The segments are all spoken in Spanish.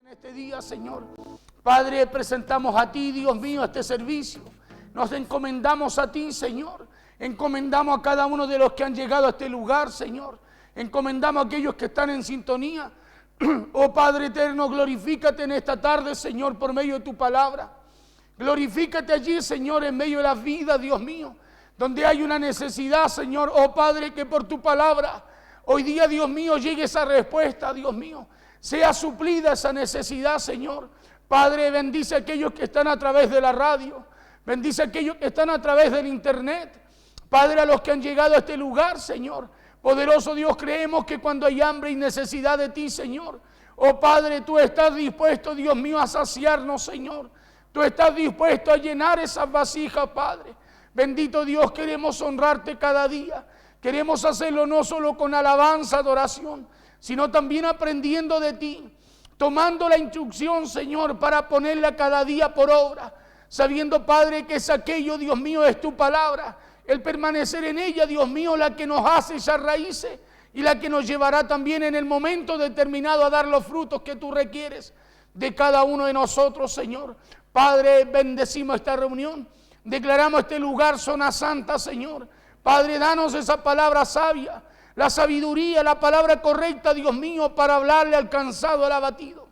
En este día, Señor, Padre, presentamos a ti, Dios mío, este servicio. Nos encomendamos a ti, Señor. Encomendamos a cada uno de los que han llegado a este lugar, Señor. Encomendamos a aquellos que están en sintonía. Oh Padre eterno, glorifícate en esta tarde, Señor, por medio de tu palabra. Glorifícate allí, Señor, en medio de la vida, Dios mío, donde hay una necesidad, Señor. Oh Padre, que por tu palabra hoy día, Dios mío, llegue esa respuesta, Dios mío. Sea suplida esa necesidad, Señor. Padre, bendice a aquellos que están a través de la radio. Bendice a aquellos que están a través del internet. Padre, a los que han llegado a este lugar, Señor. Poderoso Dios, creemos que cuando hay hambre y necesidad de ti, Señor. Oh Padre, tú estás dispuesto, Dios mío, a saciarnos, Señor. Tú estás dispuesto a llenar esas vasijas, Padre. Bendito Dios, queremos honrarte cada día. Queremos hacerlo no solo con alabanza, adoración, sino también aprendiendo de ti, tomando la instrucción, Señor, para ponerla cada día por obra, sabiendo, Padre, que es aquello, Dios mío, es tu palabra, el permanecer en ella, Dios mío, la que nos hace echar raíces y la que nos llevará también en el momento determinado a dar los frutos que tú requieres de cada uno de nosotros, Señor. Padre, bendecimos esta reunión, declaramos este lugar zona santa, Señor. Padre, danos esa palabra sabia, la sabiduría, la palabra correcta, Dios mío, para hablarle al cansado, al abatido.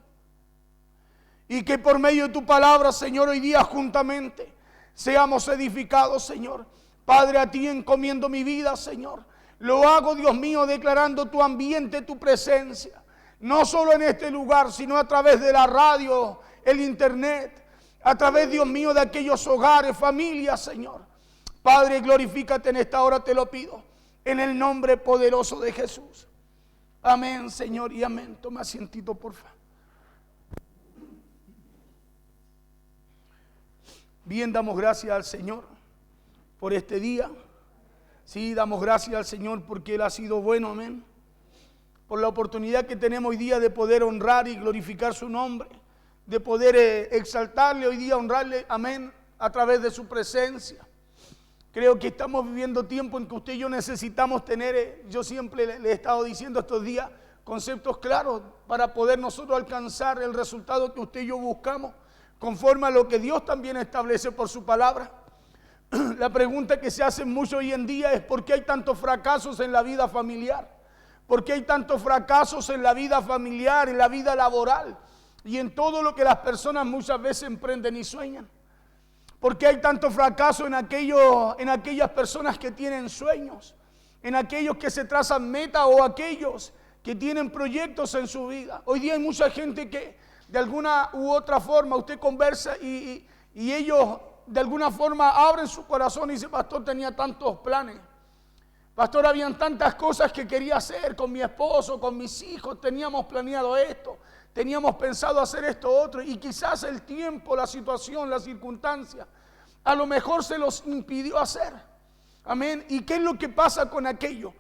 Y que por medio de tu palabra, Señor, hoy día juntamente seamos edificados, Señor. Padre, a ti encomiendo mi vida, Señor. Lo hago, Dios mío, declarando tu ambiente, tu presencia. No solo en este lugar, sino a través de la radio, el internet. A través, Dios mío, de aquellos hogares, familias, Señor. Padre, glorifícate en esta hora, te lo pido. En el nombre poderoso de Jesús. Amén, Señor, y amén. Toma asientito, por favor. Bien, damos gracias al Señor por este día. Sí, damos gracias al Señor porque Él ha sido bueno, amén. Por la oportunidad que tenemos hoy día de poder honrar y glorificar su nombre. De poder exaltarle hoy día, honrarle, amén, a través de su presencia. Creo que estamos viviendo tiempo en que usted y yo necesitamos tener, yo siempre le he estado diciendo estos días, conceptos claros para poder nosotros alcanzar el resultado que usted y yo buscamos, conforme a lo que Dios también establece por su palabra. La pregunta que se hace mucho hoy en día es ¿por qué hay tantos fracasos en la vida familiar? ¿Por qué hay tantos fracasos en la vida familiar, en la vida laboral y en todo lo que las personas muchas veces emprenden y sueñan? ¿Por qué hay tanto fracaso en aquellas personas que tienen sueños? En aquellos que se trazan metas o aquellos que tienen proyectos en su vida. Hoy día hay mucha gente que de alguna u otra forma usted conversa y ellos de alguna forma abren su corazón y dicen, pastor, tenía tantos planes. Pastor, habían tantas cosas que quería hacer con mi esposo, con mis hijos, teníamos planeado esto. Teníamos pensado hacer esto otro y quizás el tiempo, la situación, la circunstancia, a lo mejor se los impidió hacer. Amén. ¿Y qué es lo que pasa con aquello?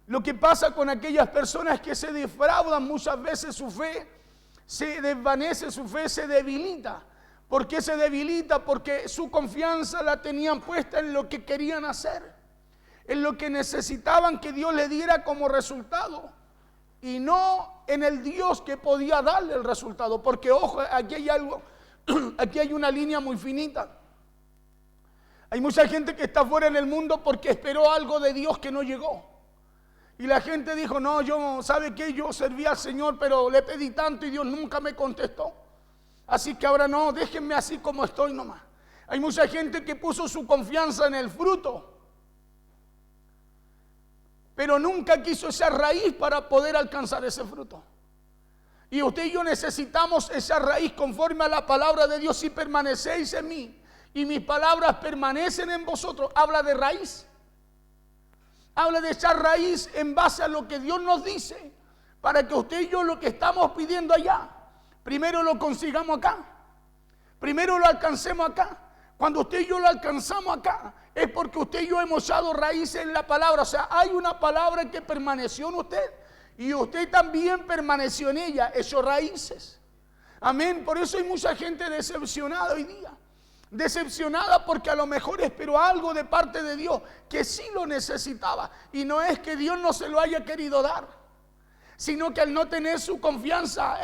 Lo que pasa con aquellas personas que se defraudan muchas veces su fe, se desvanece su fe, se debilita. ¿Por qué se debilita? Porque su confianza la tenían puesta en lo que querían hacer, en lo que necesitaban que Dios le diera como resultado. Y no en el Dios que podía darle el resultado. Porque ojo, aquí hay algo, aquí hay una línea muy finita. Hay mucha gente que está fuera en el mundo porque esperó algo de Dios que no llegó. Y la gente dijo, no, ¿sabe qué? Yo serví al Señor, pero le pedí tanto y Dios nunca me contestó. Así que ahora no, déjenme así como estoy nomás. Hay mucha gente que puso su confianza en el fruto, pero nunca quiso esa raíz para poder alcanzar ese fruto. Y usted y yo necesitamos esa raíz conforme a la palabra de Dios. Si permanecéis en mí y mis palabras permanecen en vosotros, habla de raíz. Habla de esa raíz en base a lo que Dios nos dice, para que usted y yo lo que estamos pidiendo allá, primero lo consigamos acá, primero lo alcancemos acá. Cuando usted y yo lo alcanzamos acá, es porque usted y yo hemos echado raíces en la palabra. O sea, hay una palabra que permaneció en usted y usted también permaneció en ella, echó raíces. Amén. Por eso hay mucha gente decepcionada hoy día. Decepcionada porque a lo mejor esperó algo de parte de Dios que sí lo necesitaba. Y no es que Dios no se lo haya querido dar, sino que al no tener su confianza,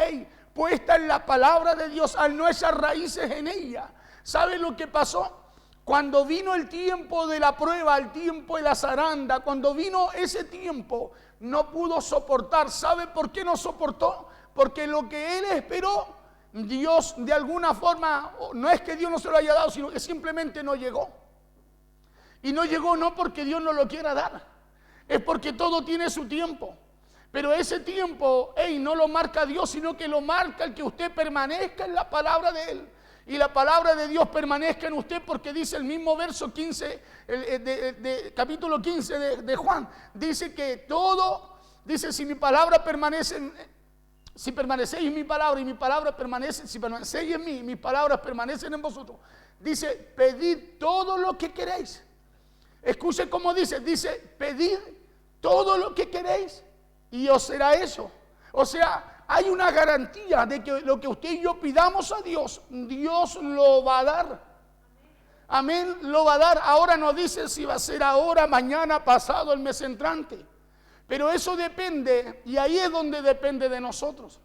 puesta en la palabra de Dios, al no echar raíces en ella. ¿Sabe lo que pasó? Cuando vino el tiempo de la prueba, el tiempo de la zaranda, cuando vino ese tiempo, no pudo soportar. ¿Sabe por qué no soportó? Porque lo que él esperó, Dios de alguna forma, no es que Dios no se lo haya dado, sino que simplemente no llegó. Y no llegó no porque Dios no lo quiera dar, es porque todo tiene su tiempo. Pero ese tiempo, no lo marca Dios, sino que lo marca el que usted permanezca en la palabra de Él. Y la palabra de Dios permanezca en usted, porque dice el mismo verso 15, capítulo 15 de Juan, dice que todo, dice, si mi palabra permanece, si permanecéis en mi palabra y mi palabra permanece, si permanecéis en mí, mis palabras permanecen en vosotros, dice, pedid todo lo que queréis. Escuche cómo dice, pedid todo lo que queréis y os será eso. O sea, hay una garantía de que lo que usted y yo pidamos a Dios, Dios lo va a dar. Amén, lo va a dar. Ahora no dice si va a ser ahora, mañana, pasado, el mes entrante. Pero eso depende, y ahí es donde depende de nosotros.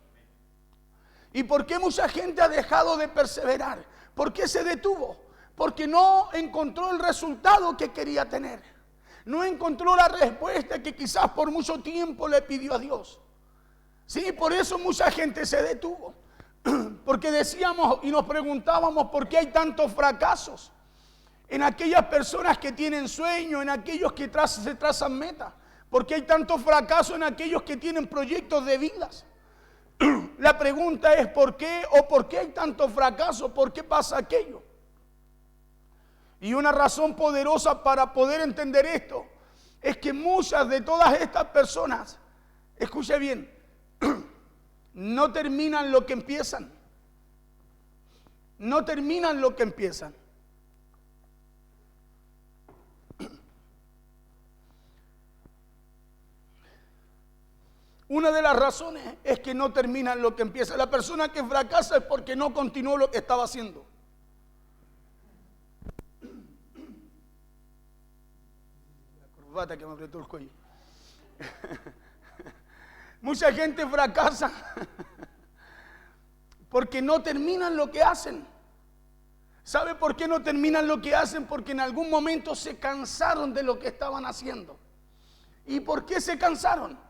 ¿Y por qué mucha gente ha dejado de perseverar? ¿Por qué se detuvo? Porque no encontró el resultado que quería tener. No encontró la respuesta que quizás por mucho tiempo le pidió a Dios. Sí, por eso mucha gente se detuvo. Porque decíamos y nos preguntábamos por qué hay tantos fracasos en aquellas personas que tienen sueño, en aquellos que se trazan metas. ¿Por qué hay tantos fracasos en aquellos que tienen proyectos de vidas? La pregunta es ¿por qué o por qué hay tantos fracasos? ¿Por qué pasa aquello? Y una razón poderosa para poder entender esto es que muchas de todas estas personas, escuche bien, no terminan lo que empiezan. No terminan lo que empiezan. Una de las razones es que no terminan lo que empieza. La persona que fracasa es porque no continuó lo que estaba haciendo. La corbata que me apretó el cuello. Mucha gente fracasa porque no terminan lo que hacen. ¿Sabe por qué no terminan lo que hacen? Porque en algún momento se cansaron de lo que estaban haciendo. ¿Y por qué se cansaron?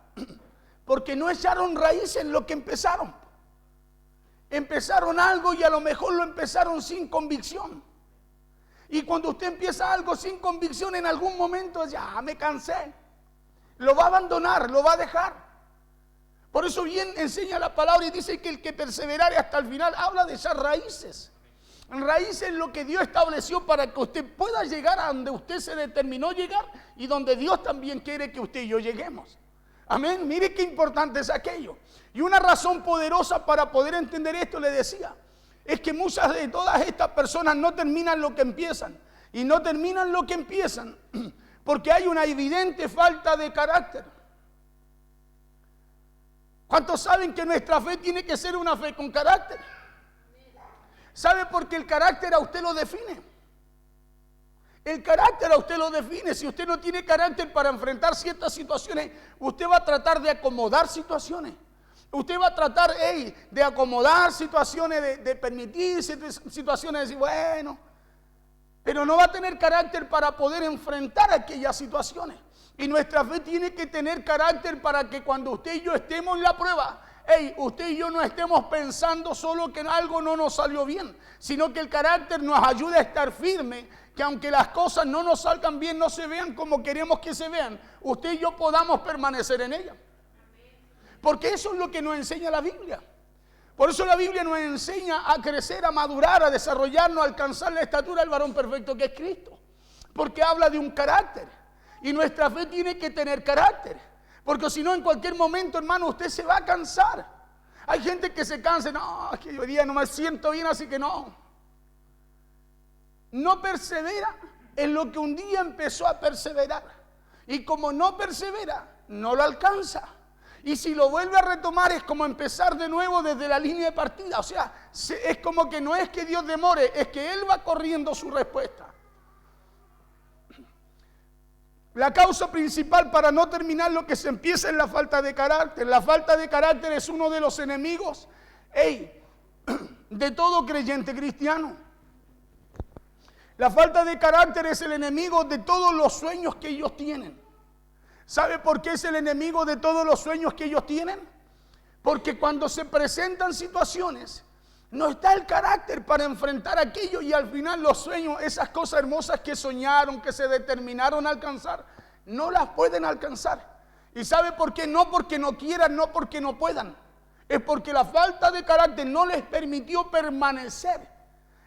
Porque no echaron raíz en lo que empezaron. Empezaron algo y a lo mejor lo empezaron sin convicción. Y cuando usted empieza algo sin convicción, en algún momento ya me cansé. Lo va a abandonar, lo va a dejar. Por eso bien enseña la palabra y dice que el que perseverare hasta el final habla de echar raíces. Raíces es lo que Dios estableció para que usted pueda llegar a donde usted se determinó llegar y donde Dios también quiere que usted y yo lleguemos. Amén, mire qué importante es aquello. Y una razón poderosa para poder entender esto, le decía, es que muchas de todas estas personas no terminan lo que empiezan. Y no terminan lo que empiezan porque hay una evidente falta de carácter. ¿Cuántos saben que nuestra fe tiene que ser una fe con carácter? ¿Sabe por qué el carácter a usted lo define? El carácter a usted lo define. Si usted no tiene carácter para enfrentar ciertas situaciones, usted va a tratar de acomodar situaciones. Usted va a tratar de acomodar situaciones, de permitir situaciones, de decir, bueno, pero no va a tener carácter para poder enfrentar aquellas situaciones. Y nuestra fe tiene que tener carácter para que cuando usted y yo estemos en la prueba, usted y yo no estemos pensando solo que algo no nos salió bien, sino que el carácter nos ayude a estar firme, que aunque las cosas no nos salgan bien, no se vean como queremos que se vean, usted y yo podamos permanecer en ella. Porque eso es lo que nos enseña la Biblia. Por eso la Biblia nos enseña a crecer, a madurar, a desarrollarnos, a alcanzar la estatura del varón perfecto que es Cristo. Porque habla de un carácter. Y nuestra fe tiene que tener carácter. Porque si no, en cualquier momento, hermano, usted se va a cansar. Hay gente que se cansa, no, es que hoy día no me siento bien, así que no. No persevera en lo que un día empezó a perseverar. Y como no persevera, no lo alcanza. Y si lo vuelve a retomar es como empezar de nuevo desde la línea de partida. O sea, es como que no es que Dios demore, es que Él va corriendo su respuesta. La causa principal para no terminar lo que se empieza es la falta de carácter. La falta de carácter es uno de los enemigos de todo creyente cristiano. La falta de carácter es el enemigo de todos los sueños que ellos tienen. ¿Sabe por qué es el enemigo de todos los sueños que ellos tienen? Porque cuando se presentan situaciones, no está el carácter para enfrentar aquello y al final los sueños, esas cosas hermosas que soñaron, que se determinaron a alcanzar, no las pueden alcanzar. ¿Y sabe por qué? No porque no quieran, no porque no puedan. Es porque la falta de carácter no les permitió permanecer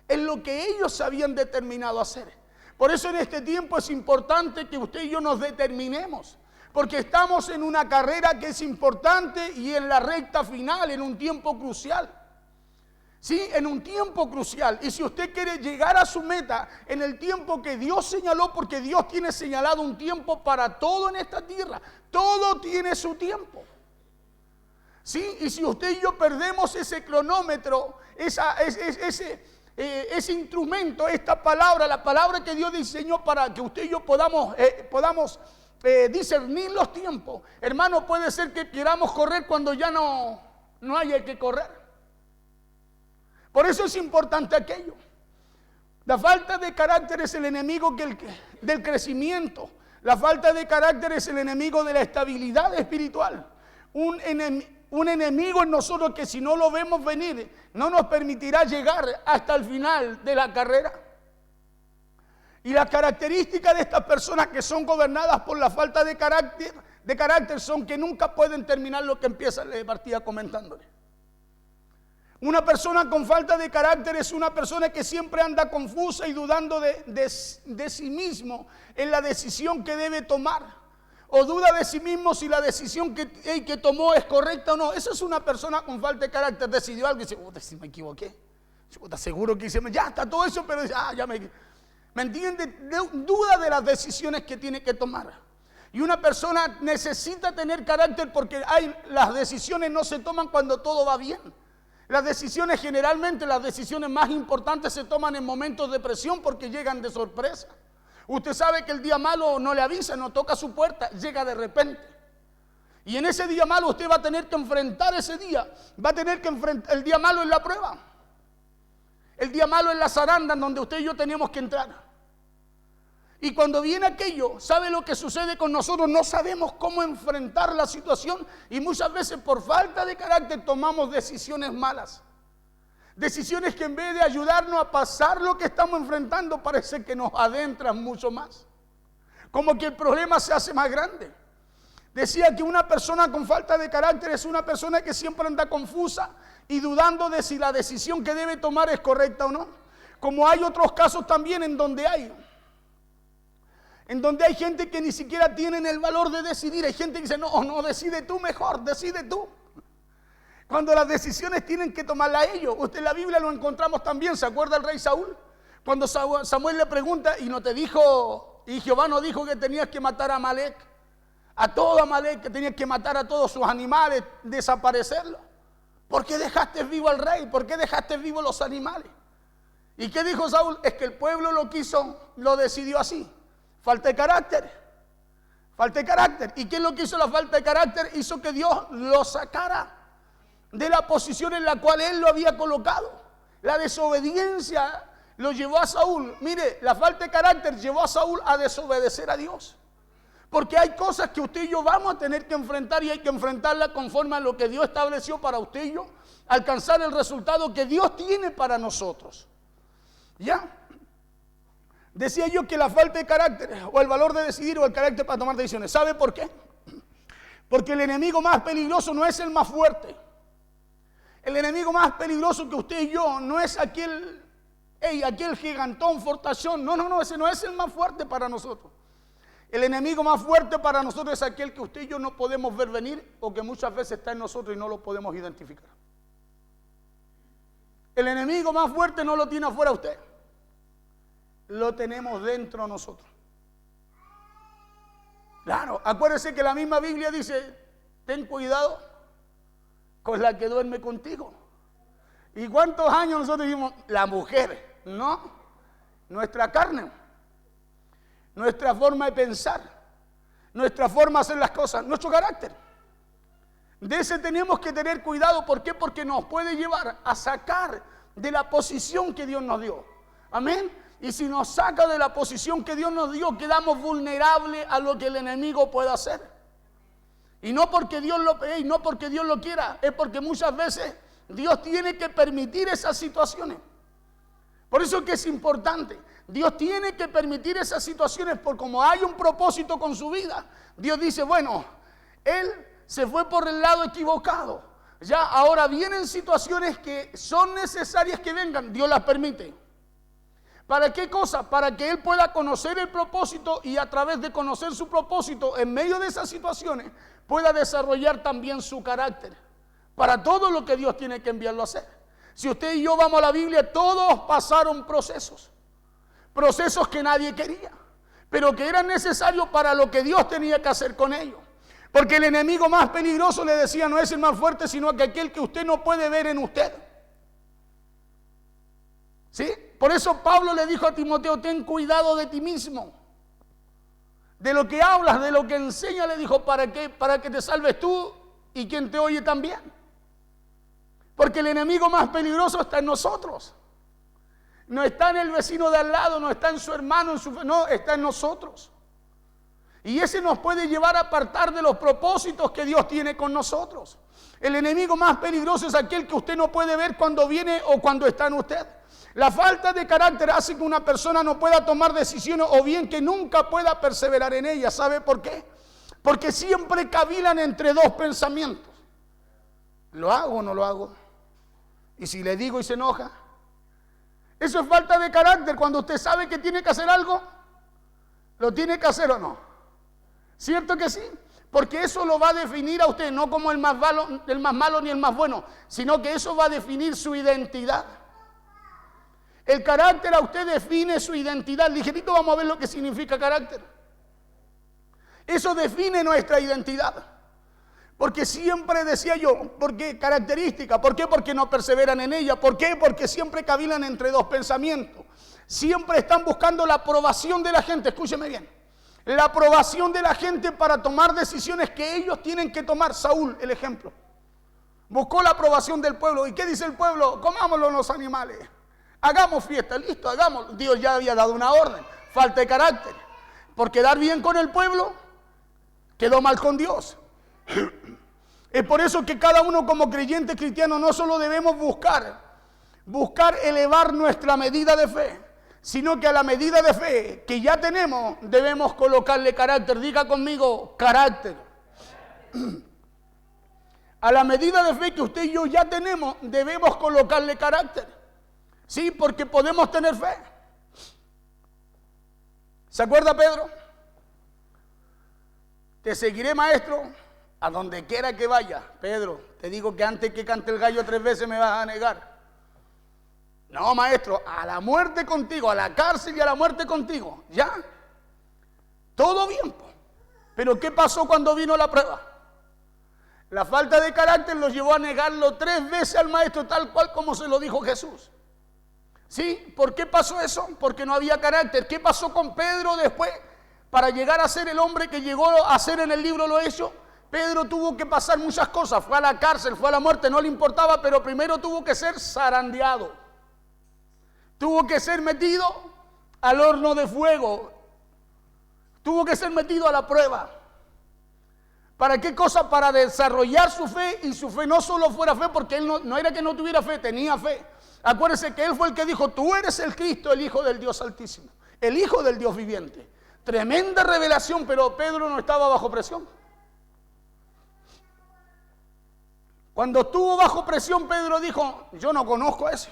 en lo que ellos habían determinado hacer. Por eso en este tiempo es importante que usted y yo nos determinemos, porque estamos en una carrera que es importante y en la recta final, en un tiempo crucial. Sí, en un tiempo crucial. Y si usted quiere llegar a su meta en el tiempo que Dios señaló, porque Dios tiene señalado un tiempo para todo en esta tierra, todo tiene su tiempo. Sí, y si usted y yo perdemos ese cronómetro, ese instrumento, esta palabra, la palabra que Dios diseñó para que usted y yo podamos discernir los tiempos, hermano, puede ser que queramos correr cuando ya no haya que correr. Por eso es importante aquello. La falta de carácter es el enemigo del crecimiento. La falta de carácter es el enemigo de la estabilidad espiritual. Un enemigo en nosotros que si no lo vemos venir, no nos permitirá llegar hasta el final de la carrera. Y las características de estas personas que son gobernadas por la falta de carácter son que nunca pueden terminar lo que empieza la partida comentándole. Una persona con falta de carácter es una persona que siempre anda confusa y dudando de sí mismo en la decisión que debe tomar. O duda de sí mismo si la decisión que tomó es correcta o no. Esa es una persona con falta de carácter. Decidió algo y dice, si me equivoqué. Seguro que hice, ya está todo eso, pero dice, ya ¿me entiende? Duda de las decisiones que tiene que tomar. Y una persona necesita tener carácter porque las decisiones no se toman cuando todo va bien. Las decisiones, generalmente las decisiones más importantes se toman en momentos de presión porque llegan de sorpresa. Usted sabe que el día malo no le avisa, no toca su puerta, llega de repente. Y en ese día malo usted va a tener que enfrentar ese día. Va a tener que enfrentar, el día malo es la prueba. El día malo es la zaranda en donde usted y yo tenemos que entrar. Y cuando viene aquello, ¿sabe lo que sucede con nosotros? No sabemos cómo enfrentar la situación y muchas veces por falta de carácter tomamos decisiones malas. Decisiones que en vez de ayudarnos a pasar lo que estamos enfrentando, parece que nos adentran mucho más. Como que el problema se hace más grande. Decía que una persona con falta de carácter es una persona que siempre anda confusa y dudando de si la decisión que debe tomar es correcta o no. Como hay otros casos también en donde hay gente que ni siquiera tienen el valor de decidir. Hay gente que dice, no, decide tú mejor, decide tú. Cuando las decisiones tienen que tomarlas ellos. Usted en la Biblia lo encontramos también. ¿Se acuerda el rey Saúl? Cuando Samuel le pregunta, y no te dijo, y Jehová no dijo que tenías que matar a Amalek, a todo Amalek, que tenías que matar a todos sus animales, desaparecerlos. ¿Por qué dejaste vivo al rey? ¿Por qué dejaste vivo los animales? ¿Y qué dijo Saúl? Es que el pueblo lo decidió así. Falta de carácter. Falta de carácter. ¿Y qué es lo que hizo la falta de carácter? Hizo que Dios lo sacara de la posición en la cual él lo había colocado. La desobediencia lo llevó a Saúl. Mire, la falta de carácter llevó a Saúl a desobedecer a Dios. Porque hay cosas que usted y yo vamos a tener que enfrentar y hay que enfrentarlas conforme a lo que Dios estableció para usted y yo, alcanzar el resultado que Dios tiene para nosotros. ¿Ya? Decía yo que la falta de carácter o el valor de decidir o el carácter para tomar decisiones. ¿Sabe por qué? Porque el enemigo más peligroso no es el más fuerte. El enemigo más peligroso que usted y yo no es aquel gigantón, fortachón. No, ese no es el más fuerte para nosotros. El enemigo más fuerte para nosotros es aquel que usted y yo no podemos ver venir o que muchas veces está en nosotros y no lo podemos identificar. El enemigo más fuerte no lo tiene afuera usted. Lo tenemos dentro de nosotros. Claro, acuérdese que la misma Biblia dice, ten cuidado con la que duerme contigo. ¿Y cuántos años nosotros dijimos? La mujer, no, nuestra carne, nuestra forma de pensar, nuestra forma de hacer las cosas, nuestro carácter. De ese tenemos que tener cuidado. ¿Por qué? Porque nos puede llevar a sacar de la posición que Dios nos dio. Amén. Y si nos saca de la posición que Dios nos dio, quedamos vulnerables a lo que el enemigo pueda hacer. Y no porque Dios lo quiera, es porque muchas veces Dios tiene que permitir esas situaciones. Por eso es que es importante. Dios tiene que permitir esas situaciones, porque como hay un propósito con su vida, Dios dice, bueno, Él se fue por el lado equivocado. Ya ahora vienen situaciones que son necesarias que vengan, Dios las permite. ¿Para qué cosa? Para que Él pueda conocer el propósito y a través de conocer su propósito, en medio de esas situaciones, pueda desarrollar también su carácter. Para todo lo que Dios tiene que enviarlo a hacer. Si usted y yo vamos a la Biblia, todos pasaron procesos. Procesos que nadie quería, pero que eran necesarios para lo que Dios tenía que hacer con ellos. Porque el enemigo más peligroso, le decía, no es el más fuerte, sino que aquel que usted no puede ver en usted. ¿Sí? Por eso Pablo le dijo a Timoteo, ten cuidado de ti mismo. De lo que hablas, de lo que enseñas, le dijo, ¿para qué? Para que te salves tú y quien te oye también. Porque el enemigo más peligroso está en nosotros. No está en el vecino de al lado, no está en su hermano, no, está en nosotros. Y ese nos puede llevar a apartar de los propósitos que Dios tiene con nosotros. El enemigo más peligroso es aquel que usted no puede ver cuando viene o cuando está en usted. La falta de carácter hace que una persona no pueda tomar decisiones o bien que nunca pueda perseverar en ellas. ¿Sabe por qué? Porque siempre cavilan entre dos pensamientos. ¿Lo hago o no lo hago? Y si le digo y se enoja. Eso es falta de carácter. Cuando usted sabe que tiene que hacer algo, ¿lo tiene que hacer o no? ¿Cierto que sí? Porque eso lo va a definir a usted, no como el más malo ni el más bueno, sino que eso va a definir su identidad. El carácter a usted define su identidad. Ligerito vamos a ver lo que significa carácter. Eso define nuestra identidad. Porque siempre decía yo, ¿por qué característica? ¿Por qué? Porque no perseveran en ella. ¿Por qué? Porque siempre cavilan entre dos pensamientos. Siempre están buscando la aprobación de la gente. Escúcheme bien. La aprobación de la gente para tomar decisiones que ellos tienen que tomar. Saúl, el ejemplo. Buscó la aprobación del pueblo. ¿Y qué dice el pueblo? Comámoslo los animales. Hagamos fiesta, listo, hagamos. Dios ya había dado una orden. Falta de carácter. Por quedar bien con el pueblo, quedó mal con Dios. Es por eso que cada uno como creyente cristiano no solo debemos buscar elevar nuestra medida de fe, sino que a la medida de fe que ya tenemos debemos colocarle carácter. Diga conmigo, carácter. A la medida de fe que usted y yo ya tenemos debemos colocarle carácter. Sí, porque podemos tener fe. ¿Se acuerda Pedro? Te seguiré, maestro, a donde quiera que vaya. Pedro, te digo que antes que cante el gallo 3 veces me vas a negar. No, maestro, a la muerte contigo, a la cárcel y a la muerte contigo. ¿Ya? Todo bien. Pero ¿qué pasó cuando vino la prueba? La falta de carácter los llevó a negarlo 3 veces al maestro, tal cual como se lo dijo Jesús. ¿Sí? ¿Por qué pasó eso? Porque no había carácter. ¿Qué pasó con Pedro después? Para llegar a ser el hombre que llegó a ser en el libro Los Hechos, Pedro tuvo que pasar muchas cosas. Fue a la cárcel, fue a la muerte, no le importaba, pero primero tuvo que ser zarandeado. Tuvo que ser metido al horno de fuego. Tuvo que ser metido a la prueba. ¿Para qué cosa? Para desarrollar su fe, y su fe no solo fuera fe, porque él no era que no tuviera fe, tenía fe. Acuérdese que él fue el que dijo, tú eres el Cristo, el Hijo del Dios Altísimo, el Hijo del Dios viviente. Tremenda revelación, pero Pedro no estaba bajo presión. Cuando estuvo bajo presión, Pedro dijo, yo no conozco a ese.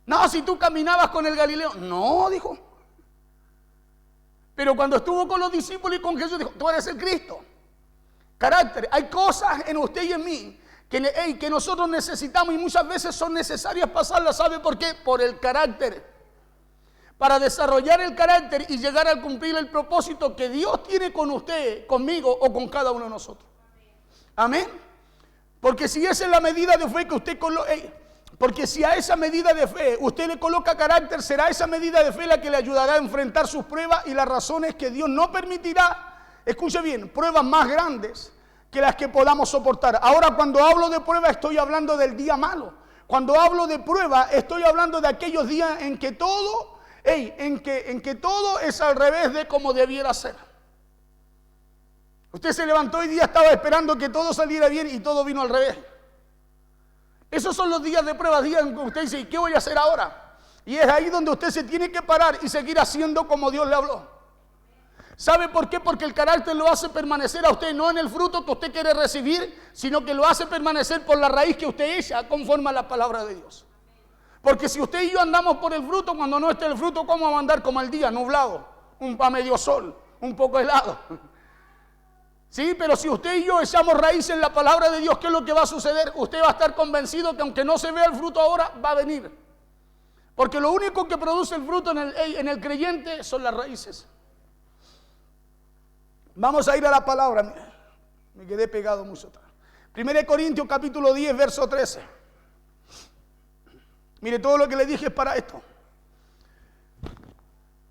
No, si tú caminabas con el Galileo. No, dijo. Pero cuando estuvo con los discípulos y con Jesús, dijo, tú eres el Cristo. Carácter. Hay cosas en usted y en mí que nosotros necesitamos y muchas veces son necesarias pasarlas. ¿Sabe por qué? Por el carácter. Para desarrollar el carácter y llegar a cumplir el propósito que Dios tiene con usted, conmigo o con cada uno de nosotros. Amén. Porque si esa es la medida de fe que usted coloca, porque si a esa medida de fe usted le coloca carácter, será esa medida de fe la que le ayudará a enfrentar sus pruebas, y la razón es que Dios no permitirá, escuche bien, pruebas más grandes que las que podamos soportar. Ahora, cuando hablo de prueba, estoy hablando del día malo. Cuando hablo de prueba, estoy hablando de aquellos días en que todo, en que todo es al revés de como debiera ser. Usted se levantó hoy día, estaba esperando que todo saliera bien y todo vino al revés. Esos son los días de prueba, días en que usted dice, ¿y qué voy a hacer ahora? Y es ahí donde usted se tiene que parar y seguir haciendo como Dios le habló. ¿Sabe por qué? Porque el carácter lo hace permanecer a usted, no en el fruto que usted quiere recibir, sino que lo hace permanecer por la raíz que usted echa conforme a la palabra de Dios. Porque si usted y yo andamos por el fruto, cuando no esté el fruto, ¿cómo vamos a andar como el día, nublado, a medio sol, un poco helado? Sí, pero si usted y yo echamos raíz en la palabra de Dios, ¿qué es lo que va a suceder? Usted va a estar convencido que aunque no se vea el fruto ahora, va a venir. Porque lo único que produce el fruto en el creyente son las raíces. Vamos a ir a la palabra. Mira, me quedé pegado mucho atrás. 1 Corintios capítulo 10, verso 13. Mire, todo lo que le dije es para esto.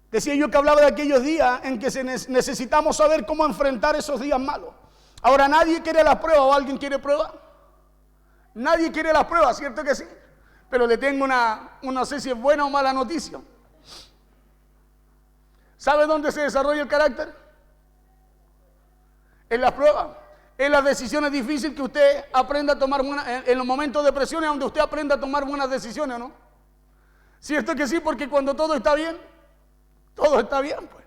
Decía yo que hablaba de aquellos días en que necesitamos saber cómo enfrentar esos días malos. Ahora, nadie quiere las pruebas, ¿o alguien quiere pruebas? Nadie quiere las pruebas, ¿cierto que sí? Pero le tengo no sé si es buena o mala noticia. ¿Sabe dónde se desarrolla el carácter? En las pruebas, en las decisiones difíciles que usted aprenda a tomar en los momentos de presión es donde usted aprenda a tomar buenas decisiones, ¿no? ¿Cierto que sí? Porque cuando todo está bien, pues.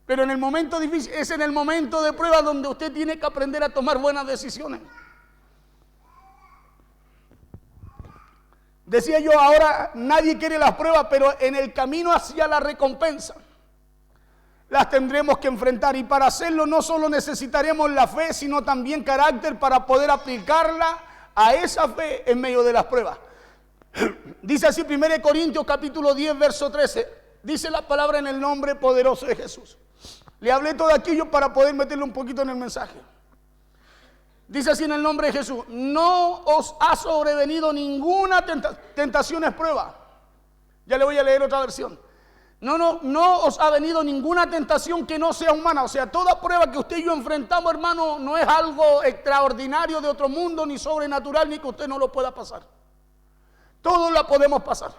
Pero en el momento difícil, es en el momento de prueba donde usted tiene que aprender a tomar buenas decisiones. Decía yo, ahora nadie quiere las pruebas, pero en el camino hacia la recompensa las tendremos que enfrentar, y para hacerlo no solo necesitaremos la fe, sino también carácter para poder aplicarla a esa fe en medio de las pruebas. Dice así 1 Corintios capítulo 10, verso 13, dice la palabra en el nombre poderoso de Jesús. Le hablé todo aquello para poder meterle un poquito en el mensaje. Dice así en el nombre de Jesús: no os ha sobrevenido ninguna tentación, es prueba. Ya le voy a leer otra versión. No os ha venido ninguna tentación que no sea humana. O sea, toda prueba que usted y yo enfrentamos, hermano, no es algo extraordinario de otro mundo, ni sobrenatural, ni que usted no lo pueda pasar. Todos la podemos pasar.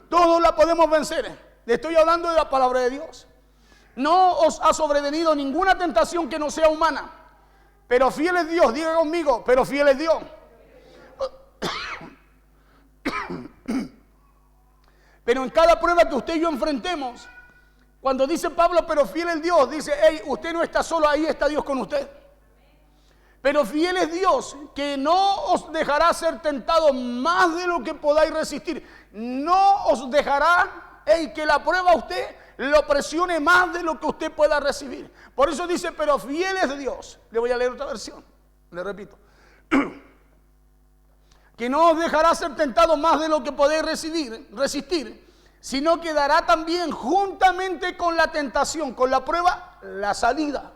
Todos la podemos vencer. Le estoy hablando de la palabra de Dios. No os ha sobrevenido ninguna tentación que no sea humana. Pero fiel es Dios, diga conmigo, pero fiel es Dios. Pero en cada prueba que usted y yo enfrentemos, cuando dice Pablo, pero fiel es Dios, dice, hey, usted no está solo, ahí está Dios con usted. Pero fiel es Dios, que no os dejará ser tentado más de lo que podáis resistir. No os dejará, que la prueba a usted lo presione más de lo que usted pueda recibir. Por eso dice, pero fiel es Dios. Le voy a leer otra versión, le repito. Que no os dejará ser tentado más de lo que podéis resistir, sino que dará también juntamente con la tentación, con la prueba, la salida.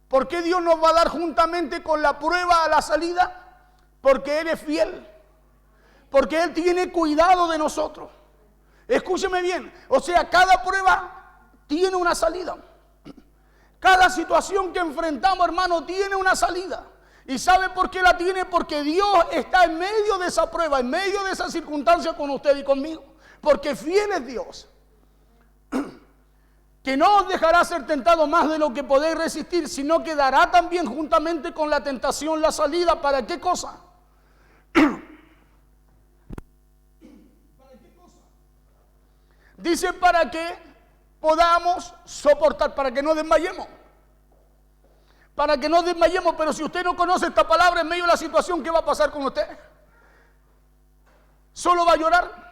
¿Por qué Dios nos va a dar juntamente con la prueba la salida? Porque Él es fiel, porque Él tiene cuidado de nosotros. Escúcheme bien, o sea, cada prueba tiene una salida. Cada situación que enfrentamos, hermano, tiene una salida. ¿Y sabe por qué la tiene? Porque Dios está en medio de esa prueba, en medio de esa circunstancia con usted y conmigo. Porque fiel es Dios. Que no os dejará ser tentado más de lo que podéis resistir, sino que dará también juntamente con la tentación la salida. ¿Para qué cosa? ¿Para qué cosa? Dice para que podamos soportar, para que no desmayemos. Para que no desmayemos, pero si usted no conoce esta palabra en medio de la situación, ¿qué va a pasar con usted? Solo va a llorar.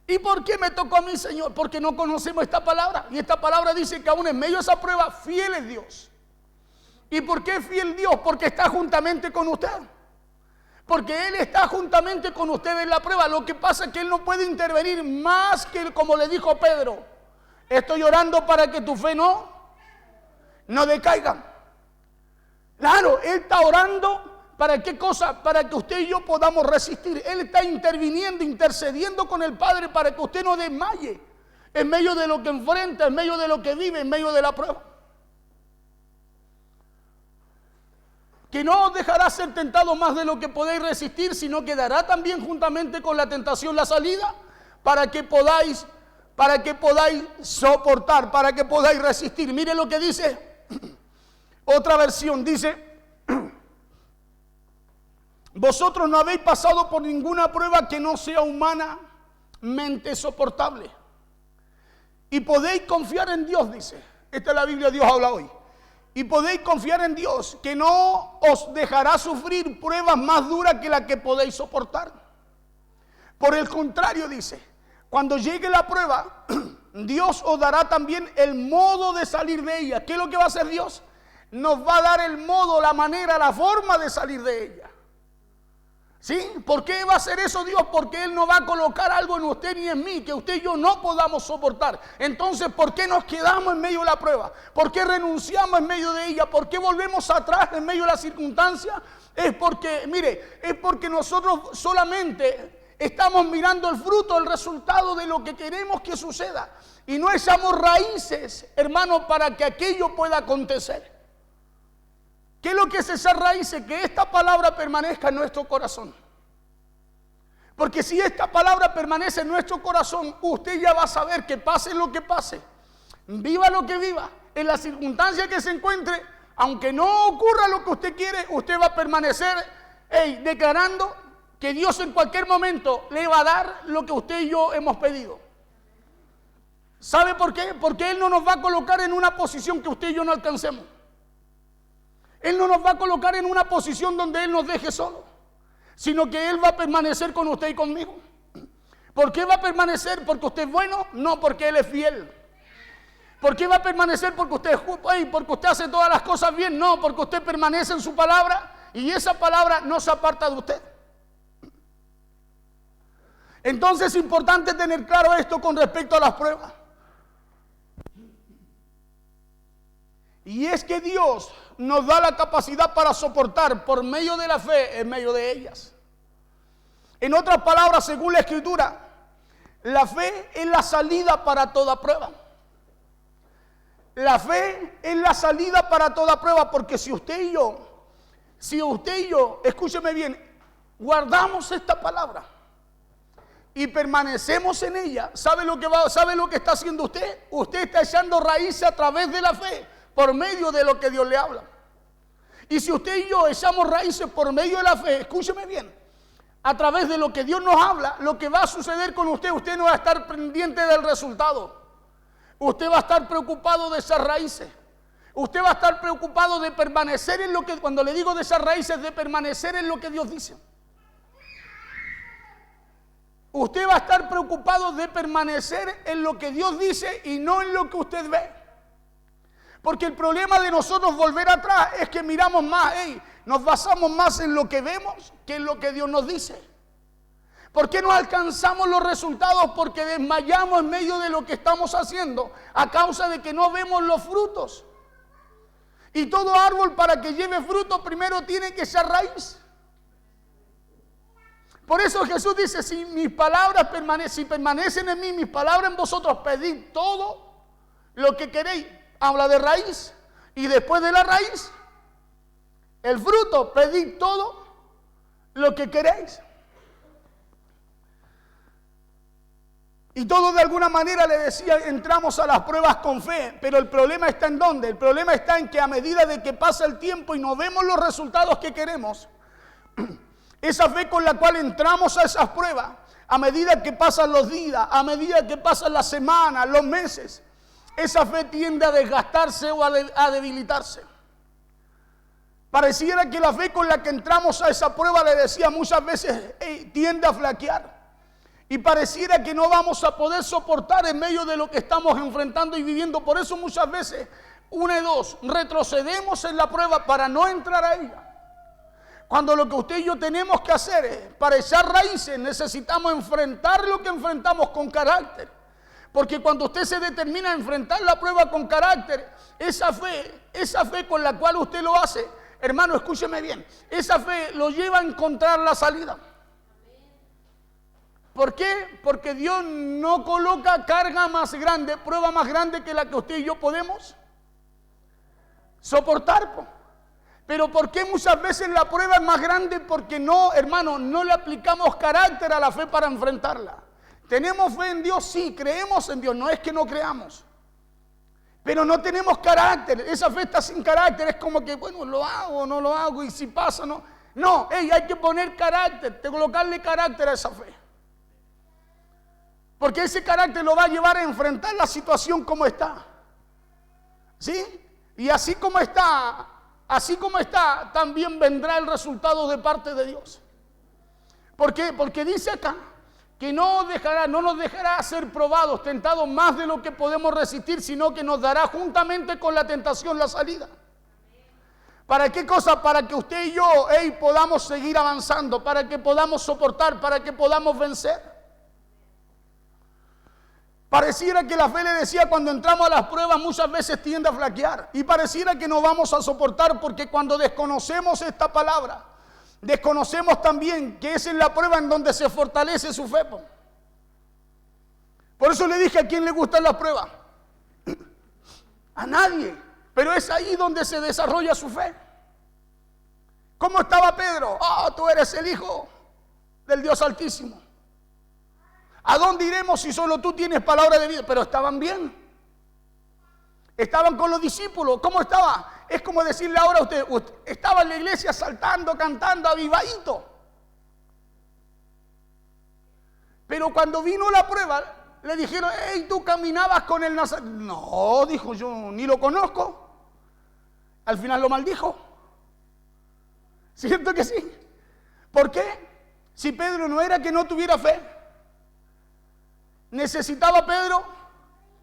¿Y por qué me tocó a mí, Señor? Porque no conocemos esta palabra. Y esta palabra dice que aún en medio de esa prueba, fiel es Dios. ¿Y por qué es fiel Dios? Porque está juntamente con usted. Porque Él está juntamente con usted en la prueba. Lo que pasa es que Él no puede intervenir más que, como le dijo Pedro, estoy orando para que tu fe no decaiga. Claro, Él está orando. ¿Para qué cosa? Para que usted y yo podamos resistir. Él está interviniendo, intercediendo con el Padre para que usted no desmaye en medio de lo que enfrenta, en medio de lo que vive, en medio de la prueba. que no os dejará ser tentado más de lo que podéis resistir, sino que dará también juntamente con la tentación la salida para que podáis soportar, para que podáis resistir. Mire lo que dice otra versión, dice: vosotros no habéis pasado por ninguna prueba que no sea humanamente soportable. Y podéis confiar en Dios, dice. Esta es la Biblia, Dios habla hoy. Y podéis confiar en Dios, que no os dejará sufrir pruebas más duras que las que podéis soportar. Por el contrario, dice, cuando llegue la prueba, Dios os dará también el modo de salir de ella. ¿Qué es lo que va a hacer Dios? Nos va a dar el modo, la manera, la forma de salir de ella. ¿Sí? ¿Por qué va a hacer eso Dios? Porque Él no va a colocar algo en usted ni en mí que usted y yo no podamos soportar. Entonces, ¿por qué nos quedamos en medio de la prueba? ¿Por qué renunciamos en medio de ella? ¿Por qué volvemos atrás en medio de la circunstancia? Es porque, mire, es porque nosotros solamente estamos mirando el fruto, el resultado de lo que queremos que suceda. Y no echamos raíces, hermano, para que aquello pueda acontecer. ¿Qué es lo que es esa raíz? Que esta palabra permanezca en nuestro corazón. Porque si esta palabra permanece en nuestro corazón, usted ya va a saber que pase lo que pase, viva lo que viva, en la circunstancia que se encuentre, aunque no ocurra lo que usted quiere, usted va a permanecer declarando que Dios en cualquier momento le va a dar lo que usted y yo hemos pedido. ¿Sabe por qué? Porque Él no nos va a colocar en una posición que usted y yo no alcancemos. Él no nos va a colocar en una posición donde Él nos deje solo, sino que Él va a permanecer con usted y conmigo. ¿Por qué va a permanecer? ¿Porque usted es bueno? No, porque Él es fiel. ¿Por qué va a permanecer? Porque usted hace todas las cosas bien. No, porque usted permanece en su palabra y esa palabra no se aparta de usted. Entonces es importante tener claro esto con respecto a las pruebas. Y es que Dios nos da la capacidad para soportar por medio de la fe en medio de ellas. En otras palabras, según la Escritura, la fe es la salida para toda prueba. La fe es la salida para toda prueba, porque si usted y yo, escúcheme bien, guardamos esta palabra y permanecemos en ella, ¿sabe lo que está haciendo usted? Usted está echando raíces a través de la fe, por medio de lo que Dios le habla. Y si usted y yo echamos raíces por medio de la fe, escúcheme bien, a través de lo que Dios nos habla, lo que va a suceder con usted no va a estar pendiente del resultado. Usted va a estar preocupado de esas raíces. Usted va a estar preocupado de permanecer en lo que, cuando le digo de esas raíces, de permanecer en lo que Dios dice. Usted va a estar preocupado de permanecer en lo que Dios dice y no en lo que usted ve. Porque el problema de nosotros volver atrás es que miramos más, nos basamos más en lo que vemos que en lo que Dios nos dice. ¿Por qué no alcanzamos los resultados? Porque desmayamos en medio de lo que estamos haciendo a causa de que no vemos los frutos. Y todo árbol, para que lleve fruto, primero tiene que ser raíz. Por eso Jesús dice, si mis palabras permanecen en mí, mis palabras en vosotros, pedid todo lo que queréis. Habla de raíz. Y después de la raíz, el fruto, pedid todo lo que queréis. Y todo de alguna manera, le decía, entramos a las pruebas con fe. Pero el problema está en ¿dónde? El problema está en que a medida de que pasa el tiempo y no vemos los resultados que queremos, esa fe con la cual entramos a esas pruebas, a medida que pasan los días, a medida que pasan las semanas, los meses, esa fe tiende a desgastarse o a debilitarse. Pareciera que la fe con la que entramos a esa prueba, le decía, muchas veces tiende a flaquear. Y pareciera que no vamos a poder soportar en medio de lo que estamos enfrentando y viviendo. Por eso muchas veces, una de dos, retrocedemos en la prueba para no entrar a ella. Cuando lo que usted y yo tenemos que hacer es, para echar raíces, necesitamos enfrentar lo que enfrentamos con carácter. Porque cuando usted se determina a enfrentar la prueba con carácter, esa fe con la cual usted lo hace, hermano, escúcheme bien, esa fe lo lleva a encontrar la salida. ¿Por qué? Porque Dios no coloca carga más grande, prueba más grande que la que usted y yo podemos soportar. Pero ¿por qué muchas veces la prueba es más grande? Porque no, hermano, no le aplicamos carácter a la fe para enfrentarla. ¿Tenemos fe en Dios? Sí, creemos en Dios, no es que no creamos. Pero no tenemos carácter, esa fe está sin carácter, es como que, bueno, lo hago o no lo hago, y si pasa, no. No, hay que poner carácter, colocarle carácter a esa fe. Porque ese carácter lo va a llevar a enfrentar la situación como está. ¿Sí? Y así como está, también vendrá el resultado de parte de Dios. ¿Por qué? Porque dice acá que no nos dejará ser probados, tentados más de lo que podemos resistir, sino que nos dará juntamente con la tentación la salida. ¿Para qué cosa? Para que usted y yo podamos seguir avanzando, para que podamos soportar, para que podamos vencer. Pareciera que la fe, le decía, cuando entramos a las pruebas muchas veces tiende a flaquear. Y pareciera que no vamos a soportar porque cuando desconocemos esta palabra, desconocemos también que es en la prueba en donde se fortalece su fe. Por eso le dije, ¿a quién le gustan las pruebas? A nadie. Pero es ahí donde se desarrolla su fe. ¿Cómo estaba Pedro? Tú eres el Hijo del Dios Altísimo. ¿A dónde iremos si solo tú tienes palabra de vida? Pero estaban bien. Estaban con los discípulos. ¿Cómo estaba? Es como decirle ahora a usted estaba en la iglesia saltando, cantando, avivadito. Pero cuando vino la prueba, le dijeron, tú caminabas con el Nazareno. No, dijo, yo ni lo conozco. Al final lo maldijo. ¿Cierto que sí? ¿Por qué? Si Pedro no era que no tuviera fe. Necesitaba Pedro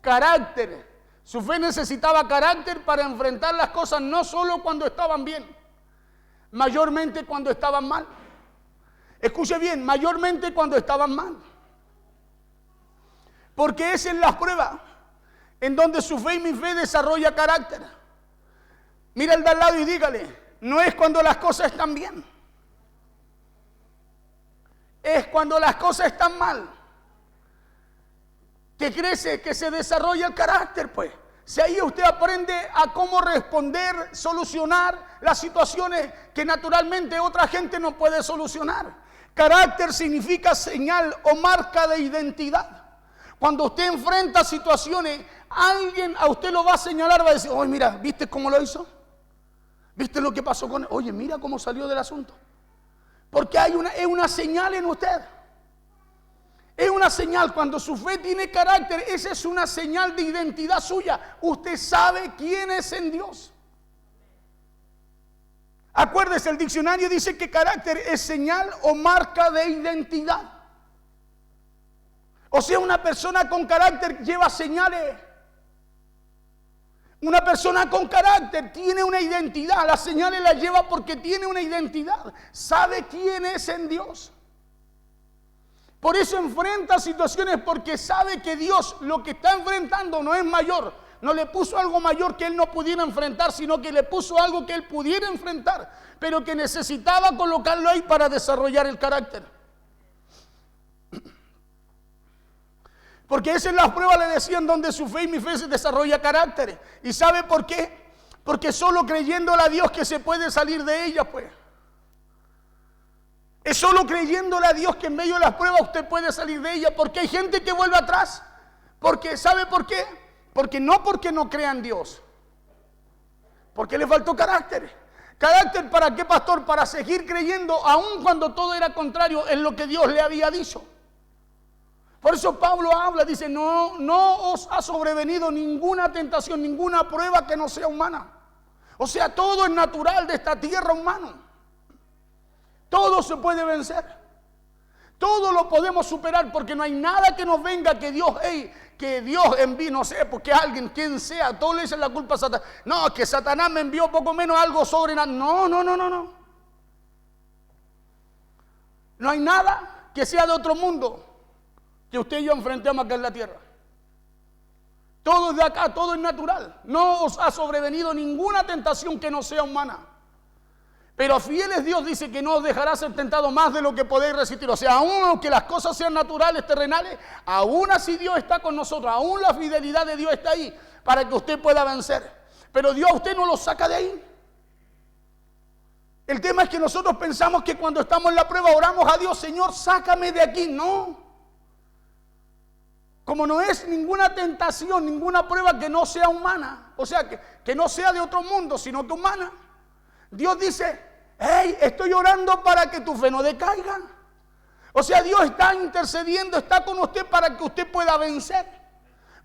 carácter. Su fe necesitaba carácter para enfrentar las cosas no solo cuando estaban bien, mayormente cuando estaban mal. Escuche bien, mayormente cuando estaban mal. Porque es en las pruebas en donde su fe y mi fe desarrolla carácter. Mira al de al lado y dígale, no es cuando las cosas están bien. Es cuando las cosas están mal. Que crece, que se desarrolla el carácter, pues. Si ahí usted aprende a cómo responder, solucionar las situaciones que naturalmente otra gente no puede solucionar. Carácter significa señal o marca de identidad. Cuando usted enfrenta situaciones, alguien a usted lo va a señalar, va a decir, oye, mira, ¿viste cómo lo hizo? ¿Viste lo que pasó con él? Oye, mira cómo salió del asunto. Porque es una señal en usted. Es una señal, cuando su fe tiene carácter, esa es una señal de identidad suya. Usted sabe quién es en Dios. Acuérdese, el diccionario dice que carácter es señal o marca de identidad. O sea, una persona con carácter lleva señales. Una persona con carácter tiene una identidad. Las señales las lleva porque tiene una identidad. Sabe quién es en Dios. Por eso enfrenta situaciones, porque sabe que Dios lo que está enfrentando no es mayor. No le puso algo mayor que él no pudiera enfrentar, sino que le puso algo que él pudiera enfrentar, pero que necesitaba colocarlo ahí para desarrollar el carácter. Porque esas en las pruebas le decían donde su fe y mi fe se desarrolla carácter. ¿Y sabe por qué? Porque solo creyéndole a Dios que se puede salir de ella, pues. Es solo creyéndole a Dios que en medio de las pruebas usted puede salir de ella, porque hay gente que vuelve atrás. Porque, ¿sabe por qué? Porque no crea en Dios. Porque le faltó carácter. ¿Carácter para qué, pastor? Para seguir creyendo aun cuando todo era contrario en lo que Dios le había dicho. Por eso Pablo habla, dice, no os ha sobrevenido ninguna tentación, ninguna prueba que no sea humana. O sea, todo es natural de esta tierra humana. Todo se puede vencer. Todo lo podemos superar porque no hay nada que nos venga que Dios envíe, no sé, porque alguien, quien sea, todos le dicen la culpa a Satanás. No, que Satanás me envió poco menos algo sobrenatural. No. No hay nada que sea de otro mundo que usted y yo enfrentemos acá en la tierra. Todo es de acá, todo es natural. No os ha sobrevenido ninguna tentación que no sea humana. Pero fiel es Dios, dice que no os dejará ser tentado más de lo que podéis resistir. O sea, aún aunque las cosas sean naturales, terrenales, aún así Dios está con nosotros. Aún la fidelidad de Dios está ahí para que usted pueda vencer. Pero Dios a usted no lo saca de ahí. El tema es que nosotros pensamos que cuando estamos en la prueba oramos a Dios, Señor, sácame de aquí. No. Como no es ninguna tentación, ninguna prueba que no sea humana, o sea, que no sea de otro mundo, sino que humana. Dios dice, hey, estoy orando para que tu fe no decaiga. O sea, Dios está intercediendo, está con usted para que usted pueda vencer.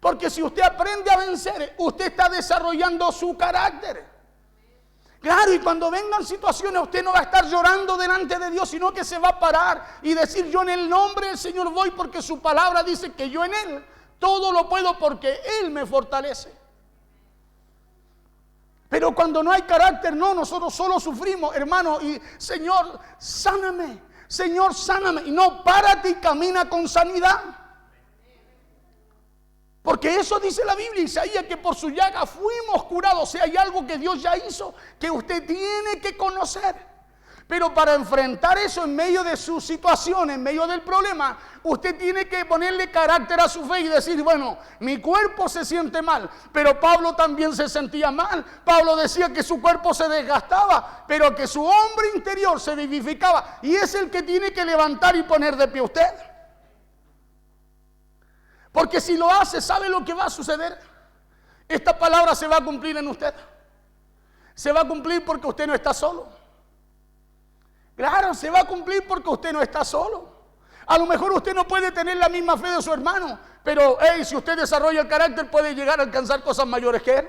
Porque si usted aprende a vencer, usted está desarrollando su carácter. Claro, y cuando vengan situaciones, usted no va a estar llorando delante de Dios, sino que se va a parar y decir, yo en el nombre del Señor voy, porque su palabra dice que yo en Él todo lo puedo porque Él me fortalece. Pero cuando no hay carácter, no, nosotros solo sufrimos, hermano, y Señor, sáname, Señor, sáname. Y no, párate y camina con sanidad. Porque eso dice la Biblia, Isaías, que por su llaga fuimos curados. O sea, hay algo que Dios ya hizo, que usted tiene que conocer. Pero para enfrentar eso en medio de su situación, en medio del problema, usted tiene que ponerle carácter a su fe y decir, bueno, mi cuerpo se siente mal, pero Pablo también se sentía mal. Pablo decía que su cuerpo se desgastaba, pero que su hombre interior se vivificaba. Y es el que tiene que levantar y poner de pie usted. Porque si lo hace, ¿sabe lo que va a suceder? Esta palabra se va a cumplir en usted. Se va a cumplir porque usted no está solo. Claro, se va a cumplir porque usted no está solo. A lo mejor usted no puede tener la misma fe de su hermano, pero si usted desarrolla el carácter, puede llegar a alcanzar cosas mayores que él.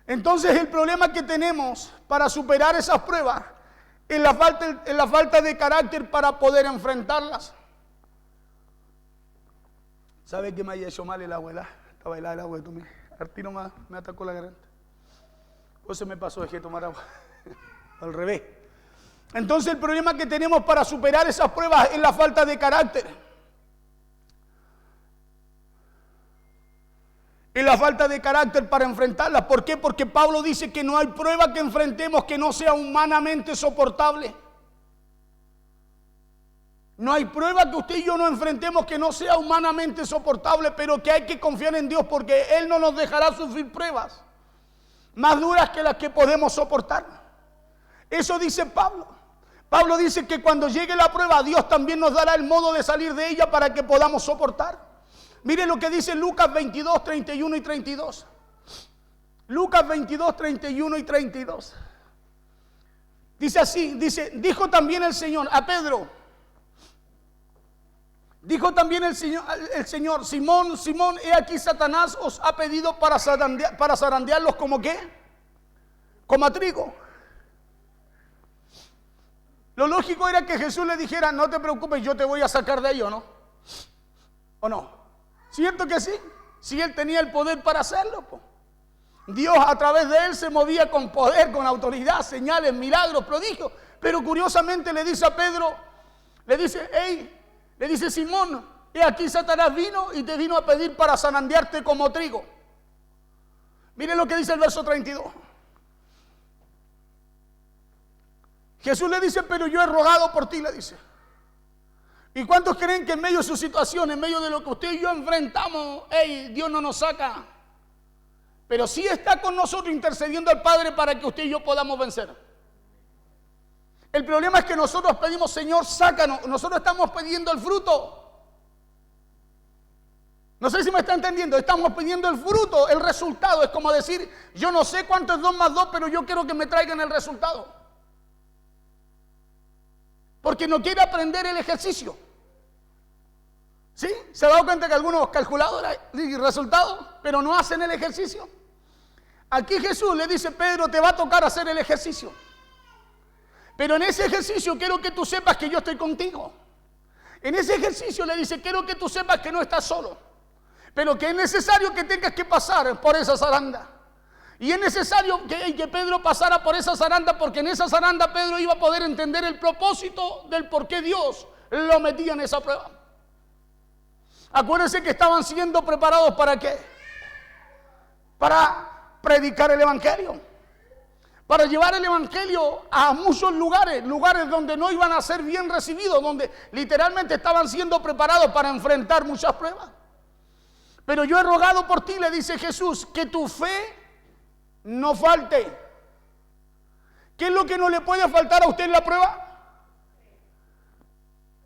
Entonces el problema que tenemos para superar esas pruebas es la falta de carácter para poder enfrentarlas. ¿Sabe qué me haya hecho mal el agua? Estaba helada el agua de tomé. Artino me atacó la garganta. Pues se me pasó, dejé de tomar agua. Al revés. Entonces el problema que tenemos para superar esas pruebas es la falta de carácter. Es la falta de carácter para enfrentarlas. ¿Por qué? Porque Pablo dice que no hay prueba que enfrentemos que no sea humanamente soportable. No hay prueba que usted y yo no enfrentemos que no sea humanamente soportable, pero que hay que confiar en Dios porque Él no nos dejará sufrir pruebas más duras que las que podemos soportar. Eso dice Pablo. Pablo dice que cuando llegue la prueba, Dios también nos dará el modo de salir de ella para que podamos soportar. Mire lo que dice Lucas 22, 31 y 32. Lucas 22, 31 y 32. Dice así, dijo también el Señor a Pedro. Dijo también el Señor, Simón, Simón, he aquí Satanás os ha pedido para zarandearlos como ¿qué? Como a trigo. Lo lógico era que Jesús le dijera, no te preocupes, yo te voy a sacar de ello, ¿no? ¿O no? ¿Cierto que sí? Si él tenía el poder para hacerlo, pues. Dios a través de él se movía con poder, con autoridad, señales, milagros, prodigios. Pero curiosamente le dice a Pedro, le dice Simón, he aquí Satanás vino y te vino a pedir para zarandearte como trigo. Mire lo que dice el verso 32. Jesús le dice, pero yo he rogado por ti, le dice. ¿Y cuántos creen que en medio de su situación, en medio de lo que usted y yo enfrentamos, Dios no nos saca? Pero sí está con nosotros intercediendo al Padre para que usted y yo podamos vencer. El problema es que nosotros pedimos, Señor, sácanos. Nosotros estamos pidiendo el fruto. No sé si me está entendiendo. Estamos pidiendo el fruto, el resultado. Es como decir, yo no sé cuánto es 2 más 2, pero yo quiero que me traigan el resultado. Porque no quiere aprender el ejercicio. ¿Sí? ¿Se ha dado cuenta que algunos calculadores y resultados, pero no hacen el ejercicio? Aquí Jesús le dice, Pedro, te va a tocar hacer el ejercicio. Pero en ese ejercicio quiero que tú sepas que yo estoy contigo. En ese ejercicio le dice, quiero que tú sepas que no estás solo. Pero que es necesario que tengas que pasar por esa zaranda. Y es necesario que Pedro pasara por esa zaranda, porque en esa zaranda Pedro iba a poder entender el propósito del por qué Dios lo metía en esa prueba. Acuérdense que estaban siendo preparados ¿para qué? Para predicar el Evangelio. Para llevar el Evangelio a muchos lugares donde no iban a ser bien recibidos, donde literalmente estaban siendo preparados para enfrentar muchas pruebas. Pero yo he rogado por ti, le dice Jesús, que tu fe no falte. ¿Qué es lo que no le puede faltar a usted en la prueba?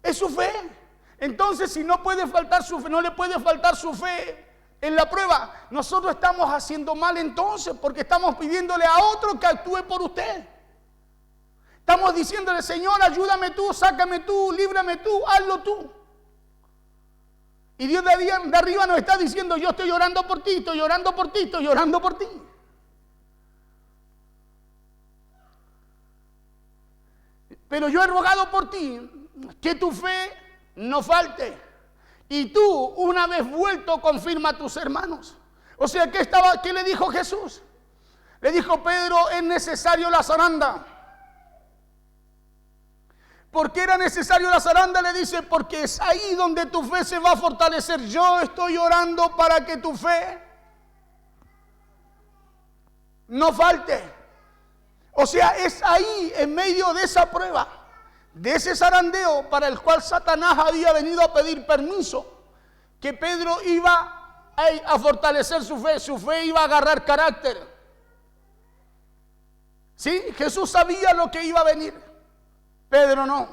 Es su fe. Entonces, si no puede faltar su fe, no le puede faltar su fe en la prueba, nosotros estamos haciendo mal entonces, porque estamos pidiéndole a otro que actúe por usted. Estamos diciéndole, Señor, ayúdame tú, sácame tú, líbrame tú, hazlo tú. Y Dios de arriba nos está diciendo, yo estoy orando por ti, estoy orando por ti, estoy orando por ti. Pero yo he rogado por ti que tu fe no falte. Y tú, una vez vuelto, confirma a tus hermanos. O sea, ¿qué le dijo Jesús? Le dijo, Pedro, es necesario la zaranda. ¿Por qué era necesario la zaranda? Le dice, porque es ahí donde tu fe se va a fortalecer. Yo estoy orando para que tu fe no falte. O sea, es ahí, en medio de esa prueba, de ese zarandeo para el cual Satanás había venido a pedir permiso, que Pedro iba a fortalecer su fe iba a agarrar carácter. ¿Sí? Jesús sabía lo que iba a venir, Pedro no.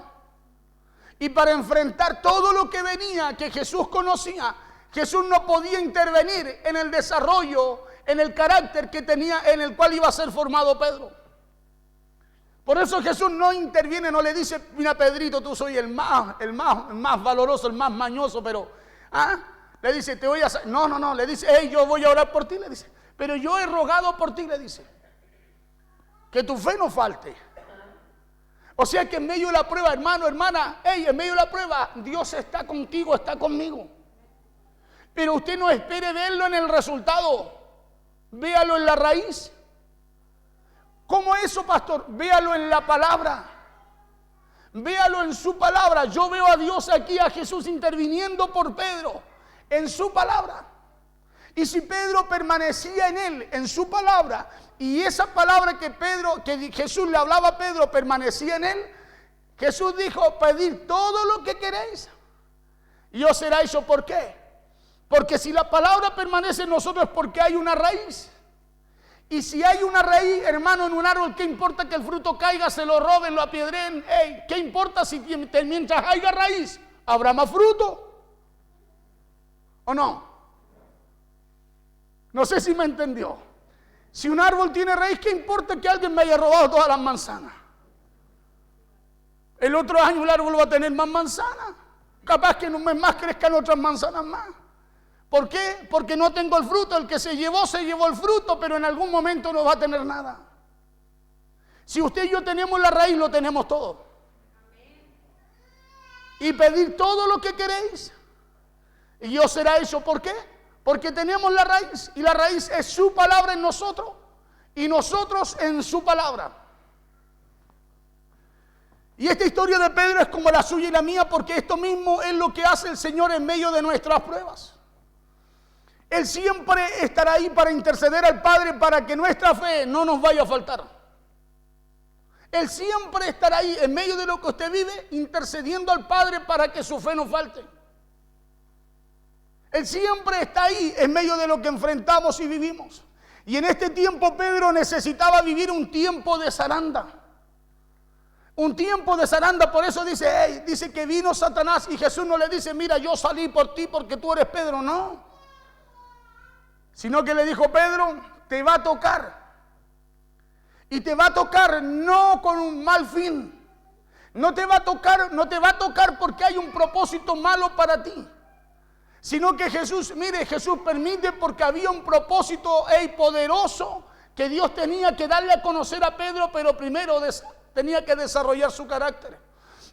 Y para enfrentar todo lo que venía, que Jesús conocía, Jesús no podía intervenir en el desarrollo, en el carácter que tenía, en el cual iba a ser formado Pedro. Por eso Jesús no interviene, no le dice, mira Pedrito, tú soy el más valoroso, el más mañoso, pero, le dice, te voy a... No, le dice, hey, yo voy a orar por ti, le dice, pero yo he rogado por ti, le dice, que tu fe no falte. O sea que en medio de la prueba, hermano, hermana, hey, en medio de la prueba, Dios está contigo, está conmigo. Pero usted no espere verlo en el resultado, véalo en la raíz. ¿Cómo eso, pastor? Véalo en la palabra. Véalo en su palabra. Yo veo a Dios aquí, a Jesús interviniendo por Pedro en su palabra. Y si Pedro permanecía en él, en su palabra, y esa palabra que Jesús le hablaba a Pedro permanecía en él, Jesús dijo, pedid todo lo que queréis y os será hecho. ¿Por qué? Porque si la palabra permanece en nosotros es porque hay una raíz. Y si hay una raíz, hermano, en un árbol, ¿qué importa que el fruto caiga, se lo roben, lo apiedren? Hey, ¿qué importa si mientras haya raíz, habrá más fruto? ¿O no? No sé si me entendió. Si un árbol tiene raíz, ¿qué importa que alguien me haya robado todas las manzanas? El otro año el árbol va a tener más manzanas. Capaz que en un mes más crezcan otras manzanas más. ¿Por qué? Porque no tengo el fruto. El que se llevó el fruto, pero en algún momento no va a tener nada. Si usted y yo tenemos la raíz, lo tenemos todo. Y pedir todo lo que queréis, y os será hecho. ¿Por qué? Porque tenemos la raíz, y la raíz es su palabra en nosotros, y nosotros en su palabra. Y esta historia de Pedro es como la suya y la mía, porque esto mismo es lo que hace el Señor en medio de nuestras pruebas. Él siempre estará ahí para interceder al Padre para que nuestra fe no nos vaya a faltar. Él siempre estará ahí en medio de lo que usted vive, intercediendo al Padre para que su fe no falte. Él siempre está ahí en medio de lo que enfrentamos y vivimos. Y en este tiempo Pedro necesitaba vivir un tiempo de zaranda. Un tiempo de zaranda, por eso dice que vino Satanás y Jesús no le dice, mira, yo salí por ti porque tú eres Pedro, no. Sino que le dijo, Pedro, te va a tocar. Y te va a tocar no con un mal fin. No te va a tocar porque hay un propósito malo para ti. Sino que Jesús permite porque había un propósito poderoso que Dios tenía que darle a conocer a Pedro, pero primero tenía que desarrollar su carácter.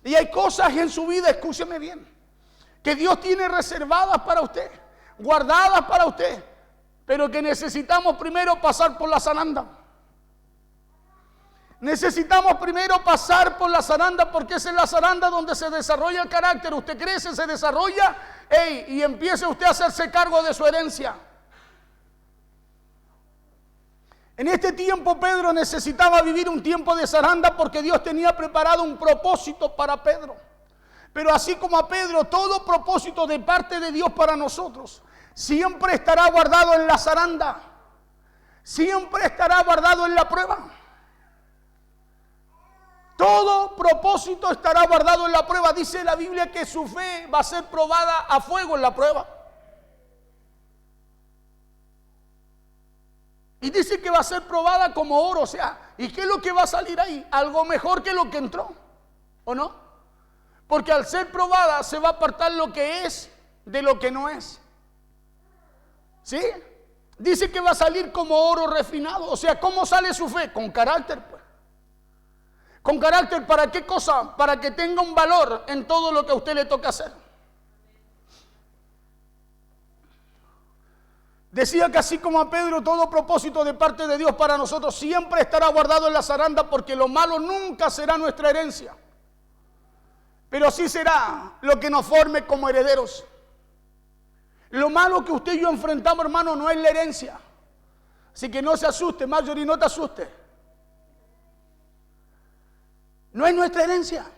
Y hay cosas en su vida, escúcheme bien, que Dios tiene reservadas para usted, guardadas para usted, pero que necesitamos primero pasar por la zaranda. Necesitamos primero pasar por la zaranda, porque es en la zaranda donde se desarrolla el carácter. Usted crece, se desarrolla, y empiece usted a hacerse cargo de su herencia. En este tiempo Pedro necesitaba vivir un tiempo de zaranda porque Dios tenía preparado un propósito para Pedro. Pero así como a Pedro, todo propósito de parte de Dios para nosotros siempre estará guardado en la zaranda, siempre estará guardado en la prueba. Todo propósito estará guardado en la prueba. Dice la Biblia que su fe va a ser probada a fuego en la prueba. Y dice que va a ser probada como oro. O sea, ¿y qué es lo que va a salir ahí? Algo mejor que lo que entró, ¿o no? Porque al ser probada se va a apartar lo que es de lo que no es. ¿Sí? Dice que va a salir como oro refinado. O sea, ¿cómo sale su fe? Con carácter, pues. ¿Con carácter para qué cosa? Para que tenga un valor en todo lo que a usted le toca hacer. Decía que así como a Pedro, todo propósito de parte de Dios para nosotros siempre estará guardado en la zaranda, porque lo malo nunca será nuestra herencia, pero sí será lo que nos forme como herederos. Lo malo que usted y yo enfrentamos, hermano, no es la herencia. Así que no se asuste, Marjorie, no te asustes. No es nuestra herencia,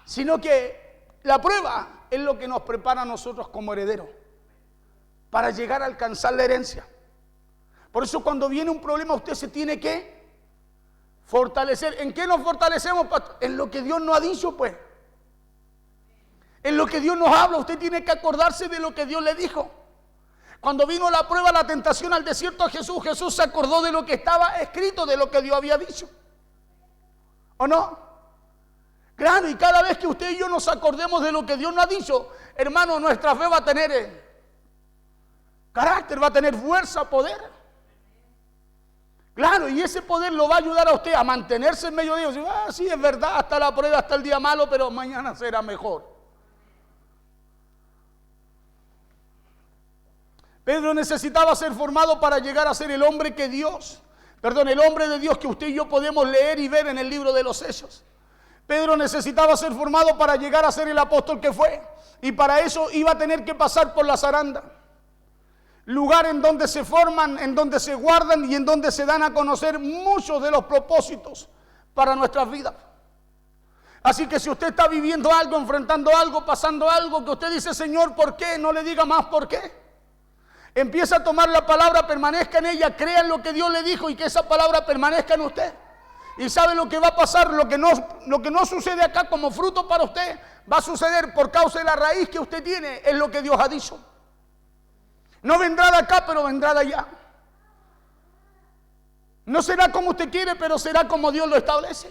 sino que la prueba es lo que nos prepara a nosotros como herederos para llegar a alcanzar la herencia. Por eso cuando viene un problema usted se tiene que fortalecer. ¿En qué nos fortalecemos, pastor? En lo que Dios nos ha dicho, pues. En lo que Dios nos habla. Usted tiene que acordarse de lo que Dios le dijo. Cuando vino la prueba, la tentación al desierto a Jesús, Jesús se acordó de lo que estaba escrito, de lo que Dios había dicho. ¿O no? Claro, y cada vez que usted y yo nos acordemos de lo que Dios nos ha dicho, hermano, nuestra fe va a tener carácter, va a tener fuerza, poder. Claro, y ese poder lo va a ayudar a usted a mantenerse en medio de Dios. Sí, es verdad, hasta la prueba, hasta el día malo, pero mañana será mejor. Pedro necesitaba ser formado para llegar a ser el hombre que el hombre de Dios que usted y yo podemos leer y ver en el libro de los Hechos. Pedro necesitaba ser formado para llegar a ser el apóstol que fue, y para eso iba a tener que pasar por la zaranda, lugar en donde se forman, en donde se guardan y en donde se dan a conocer muchos de los propósitos para nuestras vidas. Así que si usted está viviendo algo, enfrentando algo, pasando algo, que usted dice, Señor, ¿por qué? No le diga más ¿por qué? Empieza a tomar la palabra, permanezca en ella, crea en lo que Dios le dijo y que esa palabra permanezca en usted. Y sabe lo que va a pasar, lo que no sucede acá como fruto para usted, va a suceder por causa de la raíz que usted tiene, es lo que Dios ha dicho. No vendrá de acá, pero vendrá de allá. No será como usted quiere, pero será como Dios lo establece.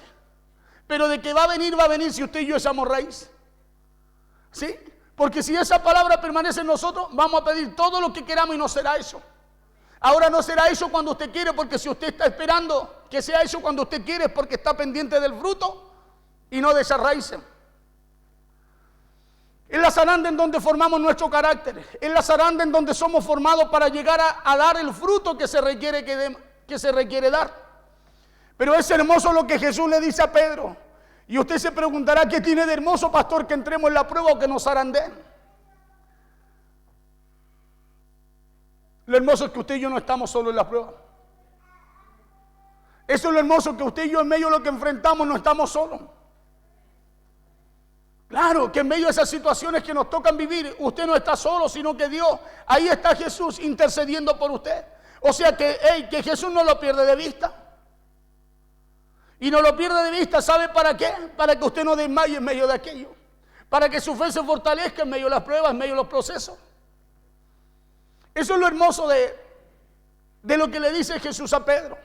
Pero de que va a venir si usted y yo echamos raíz. ¿Sí? Porque si esa palabra permanece en nosotros, vamos a pedir todo lo que queramos y no será eso. Ahora no será eso cuando usted quiere, porque si usted está esperando que sea eso cuando usted quiere, es porque está pendiente del fruto y no de esa raíz. Es la zaranda en donde formamos nuestro carácter. Es la zaranda en donde somos formados para llegar a dar el fruto que se requiere dar. Pero es hermoso lo que Jesús le dice a Pedro. Y usted se preguntará, ¿qué tiene de hermoso, pastor, que entremos en la prueba o que nos zarandeen? Lo hermoso es que usted y yo no estamos solo en la prueba. Eso es lo hermoso, que usted y yo en medio de lo que enfrentamos no estamos solos. Claro, que en medio de esas situaciones que nos tocan vivir, usted no está solo, sino que Dios, ahí está Jesús intercediendo por usted. O sea que Jesús no lo pierde de vista. Y no lo pierde de vista, ¿sabe para qué? Para que usted no desmaye en medio de aquello. Para que su fe se fortalezca en medio de las pruebas, en medio de los procesos. Eso es lo hermoso de lo que le dice Jesús a Pedro.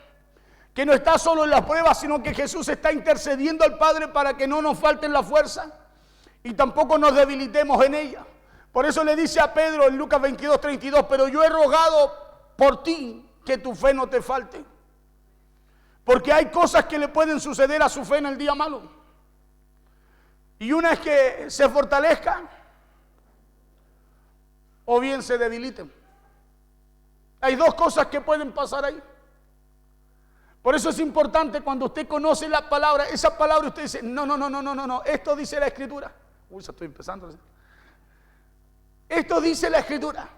Que no está solo en las pruebas, sino que Jesús está intercediendo al Padre para que no nos falten la fuerza y tampoco nos debilitemos en ella. Por eso le dice a Pedro en Lucas 22:32, pero yo he rogado por ti que tu fe no te falte. Porque hay cosas que le pueden suceder a su fe en el día malo. Y una es que se fortalezca o bien se debiliten. Hay dos cosas que pueden pasar ahí. Por eso es importante cuando usted conoce la palabra, esa palabra usted dice, no, esto dice la Escritura. Uy, ya estoy empezando. Esto dice la Escritura.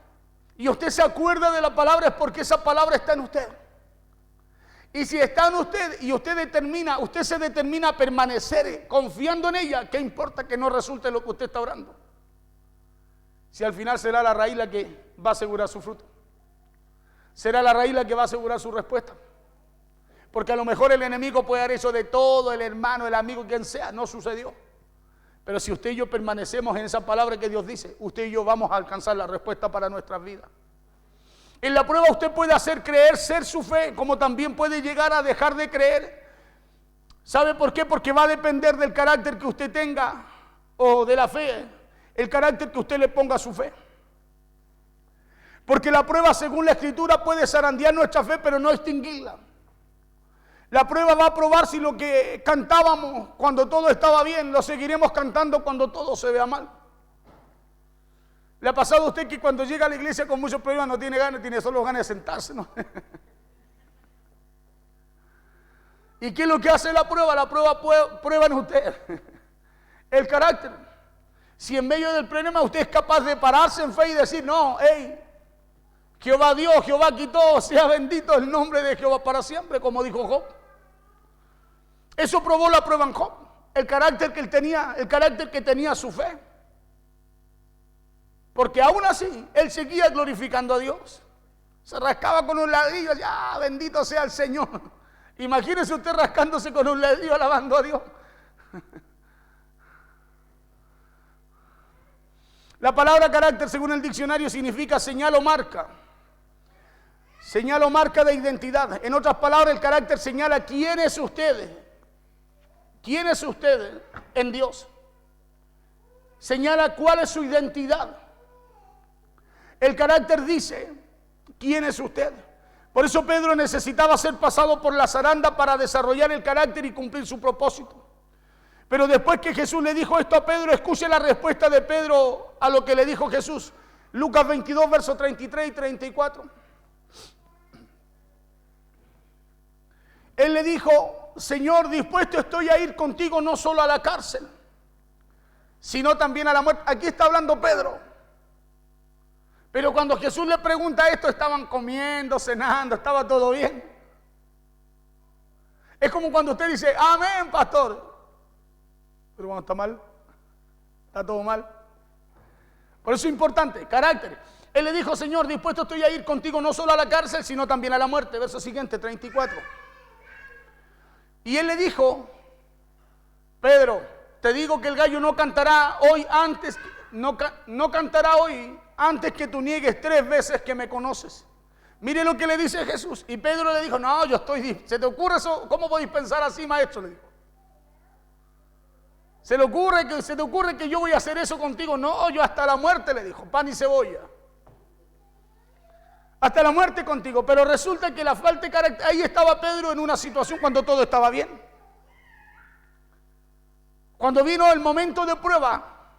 Y usted se acuerda de la palabra es porque esa palabra está en usted. Y si está en usted y usted se determina a permanecer confiando en ella, ¿qué importa que no resulte lo que usted está orando? si al final será la raíz la que va a asegurar su fruto? Será la raíz la que va a asegurar su respuesta. Porque a lo mejor el enemigo puede haber hecho de todo, el hermano, el amigo, quien sea, no sucedió. Pero si usted y yo permanecemos en esa palabra que Dios dice, usted y yo vamos a alcanzar la respuesta para nuestras vidas. En la prueba usted puede hacer creer ser su fe, como también puede llegar a dejar de creer. ¿Sabe por qué? Porque va a depender del carácter que usted tenga, o de la fe, el carácter que usted le ponga a su fe. Porque la prueba, según la Escritura, puede zarandear nuestra fe, pero no extinguirla. La prueba va a probar si lo que cantábamos cuando todo estaba bien, lo seguiremos cantando cuando todo se vea mal. ¿Le ha pasado a usted que cuando llega a la iglesia con muchos problemas no tiene ganas, tiene solo ganas de sentarse, ¿no? ¿Y qué es lo que hace la prueba? La prueba prueba en usted el carácter. Si en medio del problema usted es capaz de pararse en fe y decir, no, hey, Jehová dio, Jehová quitó, sea bendito el nombre de Jehová para siempre, como dijo Job. Eso probó la prueba en Job, el carácter que él tenía, el carácter que tenía su fe. Porque aún así, él seguía glorificando a Dios. Se rascaba con un ladrillo, ya, bendito sea el Señor. Imagínese usted rascándose con un ladrillo alabando a Dios. La palabra carácter, según el diccionario, significa señal o marca. Señal o marca de identidad. En otras palabras, el carácter señala quién es usted. ¿Quién es usted en Dios? Señala cuál es su identidad. El carácter dice quién es usted. Por eso Pedro necesitaba ser pasado por la zaranda para desarrollar el carácter y cumplir su propósito. Pero después que Jesús le dijo esto a Pedro, escuche la respuesta de Pedro a lo que le dijo Jesús. Lucas 22, versos 33 y 34. Él le dijo, Señor, dispuesto estoy a ir contigo no solo a la cárcel, sino también a la muerte. Aquí está hablando Pedro. Pero cuando Jesús le pregunta esto, estaban comiendo, cenando, estaba todo bien. Es como cuando usted dice, amén, pastor. Pero cuando está mal, está todo mal. Por eso es importante, carácter. Él le dijo, Señor, dispuesto estoy a ir contigo no solo a la cárcel, sino también a la muerte. Verso siguiente, 34. Y él le dijo, Pedro, te digo que el gallo no cantará hoy antes, no cantará hoy antes que tú niegues 3 veces que me conoces. Mire lo que le dice Jesús. Y Pedro le dijo, no, yo estoy, ¿se te ocurre eso? ¿Cómo podéis pensar así, maestro? Le dijo. ¿Se te ocurre que yo voy a hacer eso contigo? No, yo hasta la muerte, le dijo, pan y cebolla. Hasta la muerte contigo. Pero resulta que la falta de carácter, ahí estaba Pedro en una situación cuando todo estaba bien. Cuando vino el momento de prueba,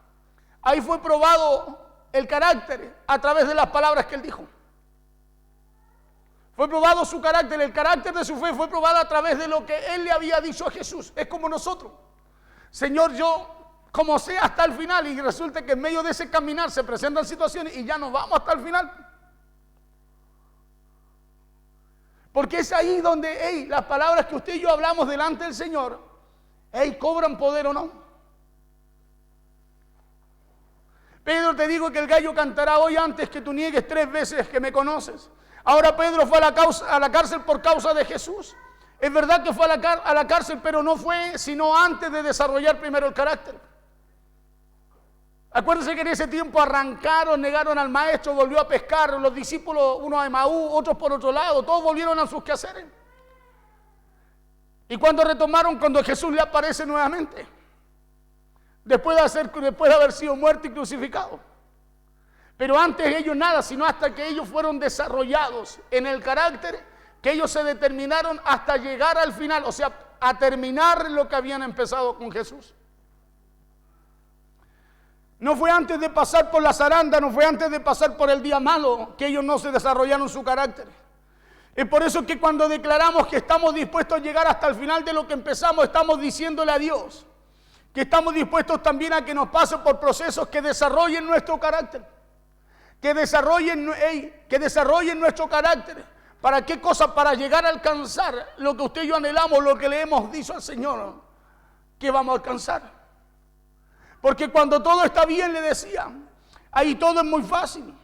ahí fue probado el carácter a través de las palabras que él dijo. Fue probado su carácter, el carácter de su fe fue probado a través de lo que él le había dicho a Jesús. Es como nosotros. Señor, yo como sea hasta el final, y resulta que en medio de ese caminar se presentan situaciones y ya nos vamos hasta el final. Porque es ahí donde las palabras que usted y yo hablamos delante del Señor, cobran poder o no. Pedro, te digo que el gallo cantará hoy antes que tú niegues 3 veces que me conoces. Ahora Pedro fue a la cárcel por causa de Jesús. Es verdad que fue a la cárcel, pero no fue sino antes de desarrollar primero el carácter. Acuérdense que en ese tiempo arrancaron, negaron al maestro, volvió a pescar, los discípulos, unos a Emaú, otros por otro lado, todos volvieron a sus quehaceres. Y cuando retomaron, cuando Jesús le aparece nuevamente, después de haber sido muerto y crucificado. Pero antes ellos nada, sino hasta que ellos fueron desarrollados en el carácter, que ellos se determinaron hasta llegar al final, o sea, a terminar lo que habían empezado con Jesús. No fue antes de pasar por la zaranda, no fue antes de pasar por el día malo que ellos no se desarrollaron su carácter. Es por eso que cuando declaramos que estamos dispuestos a llegar hasta el final de lo que empezamos, estamos diciéndole a Dios que estamos dispuestos también a que nos pase por procesos que desarrollen nuestro carácter, que desarrollen nuestro carácter. ¿Para qué cosa? Para llegar a alcanzar lo que usted y yo anhelamos, lo que le hemos dicho al Señor que vamos a alcanzar. Porque cuando todo está bien, le decía, Ahí todo es muy fácil.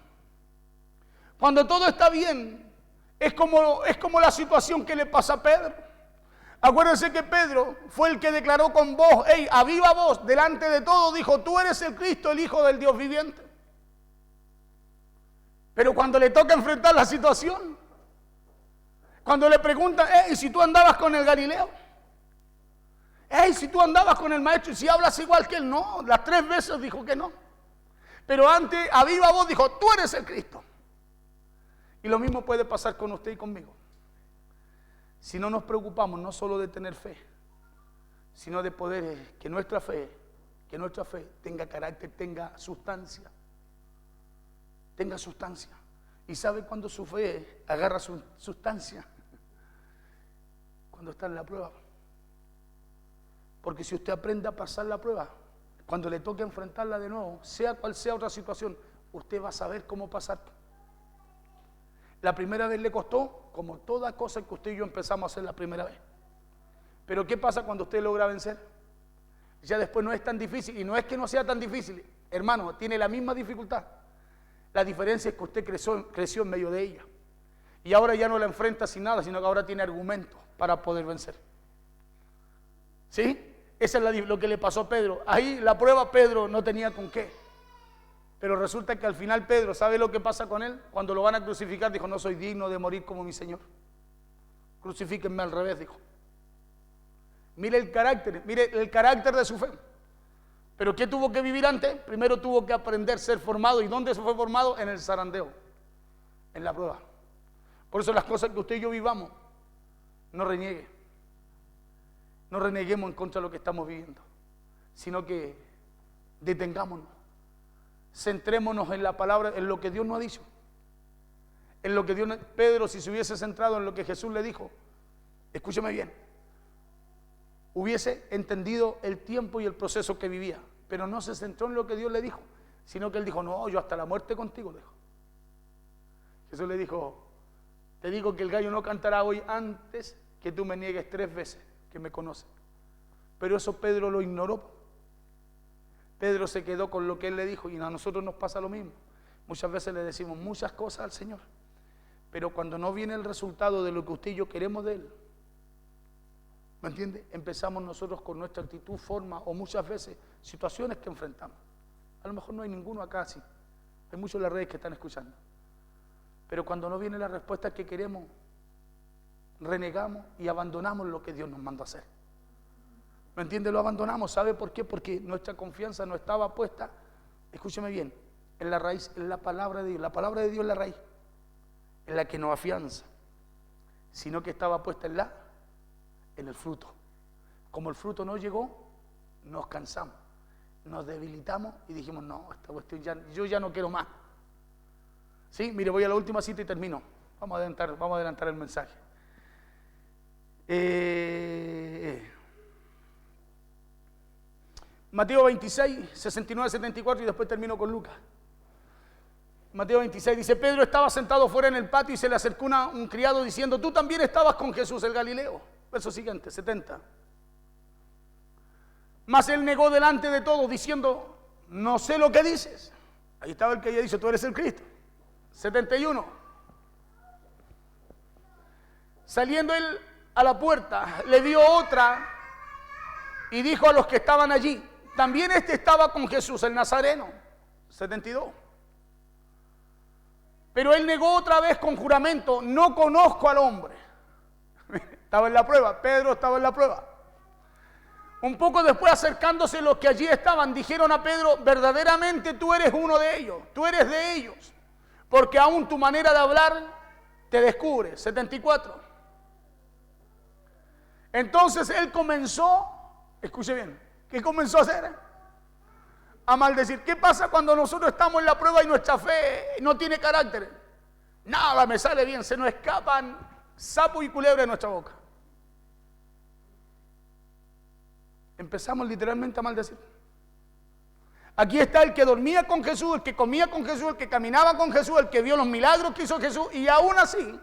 Cuando todo está bien, es como la situación que le pasa a Pedro. Acuérdense que Pedro fue el que declaró con voz, a viva voz, delante de todo, dijo, tú eres el Cristo, el Hijo del Dios viviente. Pero cuando le toca enfrentar la situación, cuando le preguntan, si tú andabas con el Galileo, si tú andabas con el maestro, y si hablas igual que él, no, las 3 veces dijo que no. Pero antes, a viva voz, dijo, tú eres el Cristo. Y lo mismo puede pasar con usted y conmigo. Si no nos preocupamos no solo de tener fe, sino de poder que nuestra fe tenga carácter, tenga sustancia. Tenga sustancia. ¿Y sabe cuándo su fe agarra su sustancia? Cuando está en la prueba. Porque si usted aprende a pasar la prueba, cuando le toque enfrentarla de nuevo, sea cual sea otra situación, usted va a saber cómo pasar. La primera vez le costó, como toda cosa que usted y yo empezamos a hacer la primera vez. Pero ¿qué pasa cuando usted logra vencer? Ya después no es tan difícil, y no es que no sea tan difícil, hermano, tiene la misma dificultad. La diferencia es que usted creció en medio de ella. Y ahora ya no la enfrenta sin nada, sino que ahora tiene argumentos para poder vencer. ¿Sí? Eso es lo que le pasó a Pedro. Ahí la prueba Pedro no tenía con qué. Pero resulta que al final Pedro, ¿sabe lo que pasa con él? Cuando lo van a crucificar, dijo, no soy digno de morir como mi Señor. Crucifíquenme al revés, dijo. Mire el carácter de su fe. Pero ¿qué tuvo que vivir antes? Primero tuvo que aprender a ser formado. ¿Y dónde se fue formado? En el zarandeo, en la prueba. Por eso las cosas que usted y yo vivamos, no reniegue. No reneguemos en contra de lo que estamos viviendo, sino que detengámonos. Centrémonos en la palabra, en lo que Dios nos ha dicho. En lo que Pedro, si se hubiese centrado en lo que Jesús le dijo, escúcheme bien, hubiese entendido el tiempo y el proceso que vivía, pero no se centró en lo que Dios le dijo, sino que él dijo, no, yo hasta la muerte contigo, dijo. Jesús le dijo, te digo que el gallo no cantará hoy antes que tú me niegues 3 veces que me conoces. Pero eso Pedro lo ignoró. Pedro se quedó con lo que él le dijo, y a nosotros nos pasa lo mismo. Muchas veces le decimos muchas cosas al Señor, pero cuando no viene el resultado de lo que usted y yo queremos de Él, ¿me entiende? Empezamos nosotros con nuestra actitud, forma o muchas veces situaciones que enfrentamos. A lo mejor no hay ninguno acá así. Hay muchos en las redes que están escuchando. Pero cuando no viene la respuesta que queremos, renegamos y abandonamos lo que Dios nos mandó a hacer. ¿Me entiende? Lo abandonamos. ¿Sabe por qué? Porque nuestra confianza no estaba puesta, escúcheme bien, en la raíz, en la palabra de Dios. La palabra de Dios es la raíz, en la que nos afianza, sino que estaba puesta en el fruto. Como el fruto no llegó, nos cansamos, nos debilitamos y dijimos, no, esta cuestión yo ya no quiero más. Sí, mire, voy a la última cita y termino. Vamos a adelantar el mensaje. Mateo 26, 69, 74 y después termino con Lucas. Mateo 26 dice, Pedro estaba sentado fuera en el patio y se le acercó un criado diciendo, tú también estabas con Jesús el Galileo. Verso siguiente, 70. Mas él negó delante de todos diciendo, no sé lo que dices. Ahí estaba el que ella dice, tú eres el Cristo. 71. Saliendo él a la puerta, le dio otra y dijo a los que estaban allí, también este estaba con Jesús, el Nazareno. 72. Pero él negó otra vez con juramento, no conozco al hombre. Estaba en la prueba, Pedro estaba en la prueba. Un poco después, acercándose los que allí estaban, dijeron a Pedro, verdaderamente tú eres uno de ellos, tú eres de ellos, porque aún tu manera de hablar te descubre. 74. Entonces él comenzó, escuche bien, ¿qué comenzó a hacer? A maldecir. ¿Qué pasa cuando nosotros estamos en la prueba y nuestra fe no tiene carácter? Nada me sale bien, se nos escapan sapo y culebra de nuestra boca. Empezamos literalmente a maldecir. Aquí está el que dormía con Jesús, el que comía con Jesús, el que caminaba con Jesús, el que vio los milagros que hizo Jesús, y aún así,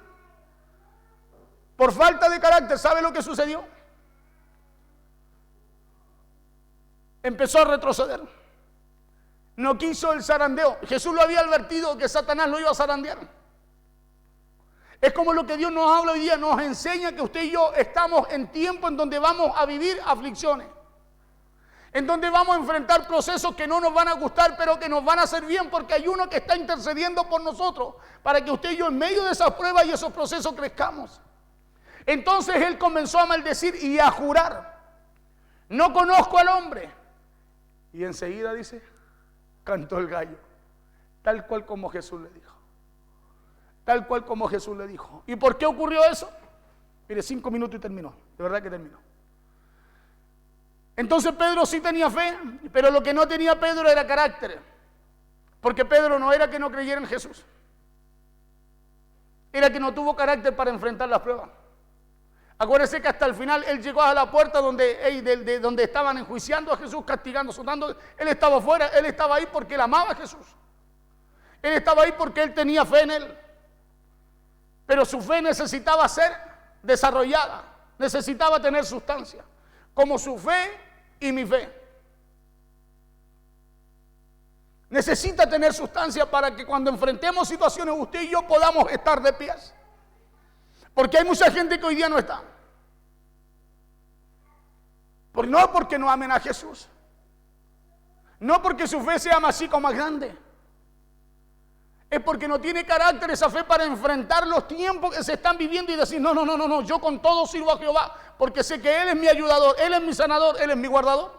por falta de carácter, ¿sabe lo que sucedió? Empezó a retroceder. No quiso el zarandeo. Jesús lo había advertido que Satanás lo iba a zarandear. Es como lo que Dios nos habla hoy día, nos enseña que usted y yo estamos en tiempo en donde vamos a vivir aflicciones. En donde vamos a enfrentar procesos que no nos van a gustar, pero que nos van a hacer bien, porque hay uno que está intercediendo por nosotros, para que usted y yo en medio de esas pruebas y esos procesos crezcamos. Entonces él comenzó a maldecir y a jurar: no conozco al hombre. Y enseguida dice, cantó el gallo, tal cual como Jesús le dijo. Tal cual como Jesús le dijo. ¿Y por qué ocurrió eso? Mire, 5 minutos y terminó, de verdad que terminó. Entonces Pedro sí tenía fe, pero lo que no tenía Pedro era carácter. Porque Pedro no era que no creyera en Jesús, era que no tuvo carácter para enfrentar las pruebas. Acuérdese que hasta el final él llegó a la puerta donde estaban enjuiciando a Jesús, castigando, azotando. Él estaba afuera, él estaba ahí porque él amaba a Jesús. Él estaba ahí porque él tenía fe en él. Pero su fe necesitaba ser desarrollada, necesitaba tener sustancia, como su fe y mi fe. Necesita tener sustancia para que cuando enfrentemos situaciones usted y yo podamos estar de pies. Porque hay mucha gente que hoy día no está. No porque no amen a Jesús, no porque su fe sea más chica o más grande, es porque no tiene carácter esa fe para enfrentar los tiempos que se están viviendo y decir, no, yo con todo sirvo a Jehová, porque sé que Él es mi ayudador, Él es mi sanador, Él es mi guardador.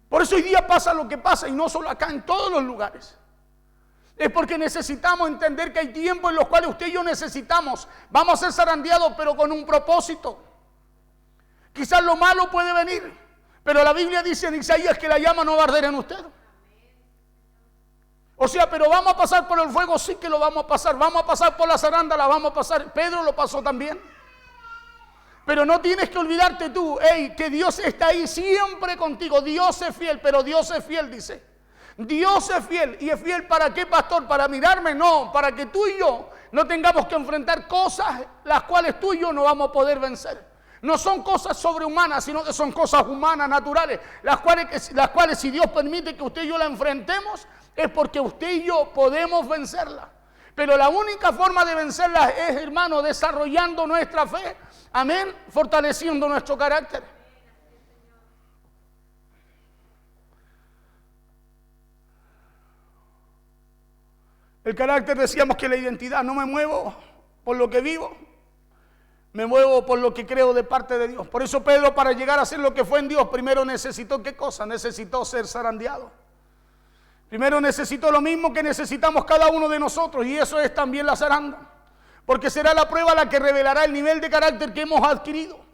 Por eso hoy día pasa lo que pasa, y no solo acá, en todos los lugares. Es porque necesitamos entender que hay tiempos en los cuales usted y yo necesitamos, vamos a ser zarandeados, pero con un propósito. Quizás lo malo puede venir, pero la Biblia dice en Isaías que la llama no va a arder en usted. O sea, pero vamos a pasar por el fuego, sí que lo vamos a pasar por la zaranda, la vamos a pasar. Pedro lo pasó también. Pero no tienes que olvidarte tú, que Dios está ahí siempre contigo. Dios es fiel, pero Dios es fiel, dice. Dios es fiel. ¿Y es fiel para qué, pastor? ¿Para mirarme? No, para que tú y yo no tengamos que enfrentar cosas las cuales tú y yo no vamos a poder vencer. No son cosas sobrehumanas, sino que son cosas humanas, naturales, las cuales si Dios permite que usted y yo la enfrentemos, es porque usted y yo podemos vencerla. Pero la única forma de vencerla es, hermano, desarrollando nuestra fe, amén, fortaleciendo nuestro carácter. El carácter, decíamos que la identidad, no me muevo por lo que vivo, me muevo por lo que creo de parte de Dios. Por eso Pedro, para llegar a ser lo que fue en Dios, primero necesitó, ¿qué cosa? Necesitó ser zarandeado. Primero necesitó lo mismo que necesitamos cada uno de nosotros, y eso es también la zaranda. Porque será la prueba la que revelará el nivel de carácter que hemos adquirido.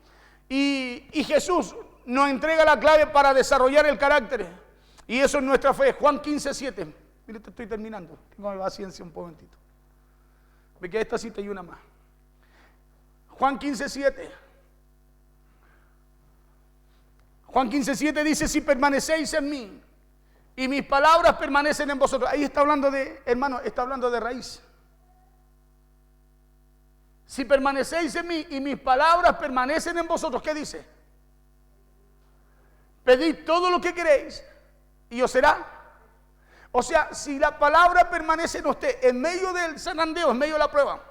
Y Jesús nos entrega la clave para desarrollar el carácter. Y eso es nuestra fe. Juan 15:7. Mire, te estoy terminando. Tengo mi paciencia un momentito. Me queda esta cita y una más. Juan 15:7. Juan 15:7 dice, si permanecéis en mí y mis palabras permanecen en vosotros. Ahí está hablando de, hermano, está hablando de raíz. Si permanecéis en mí y mis palabras permanecen en vosotros, ¿qué dice? Pedid todo lo que queréis y os será. O sea, si la palabra permanece en usted en medio del zarandeo, en medio de la prueba,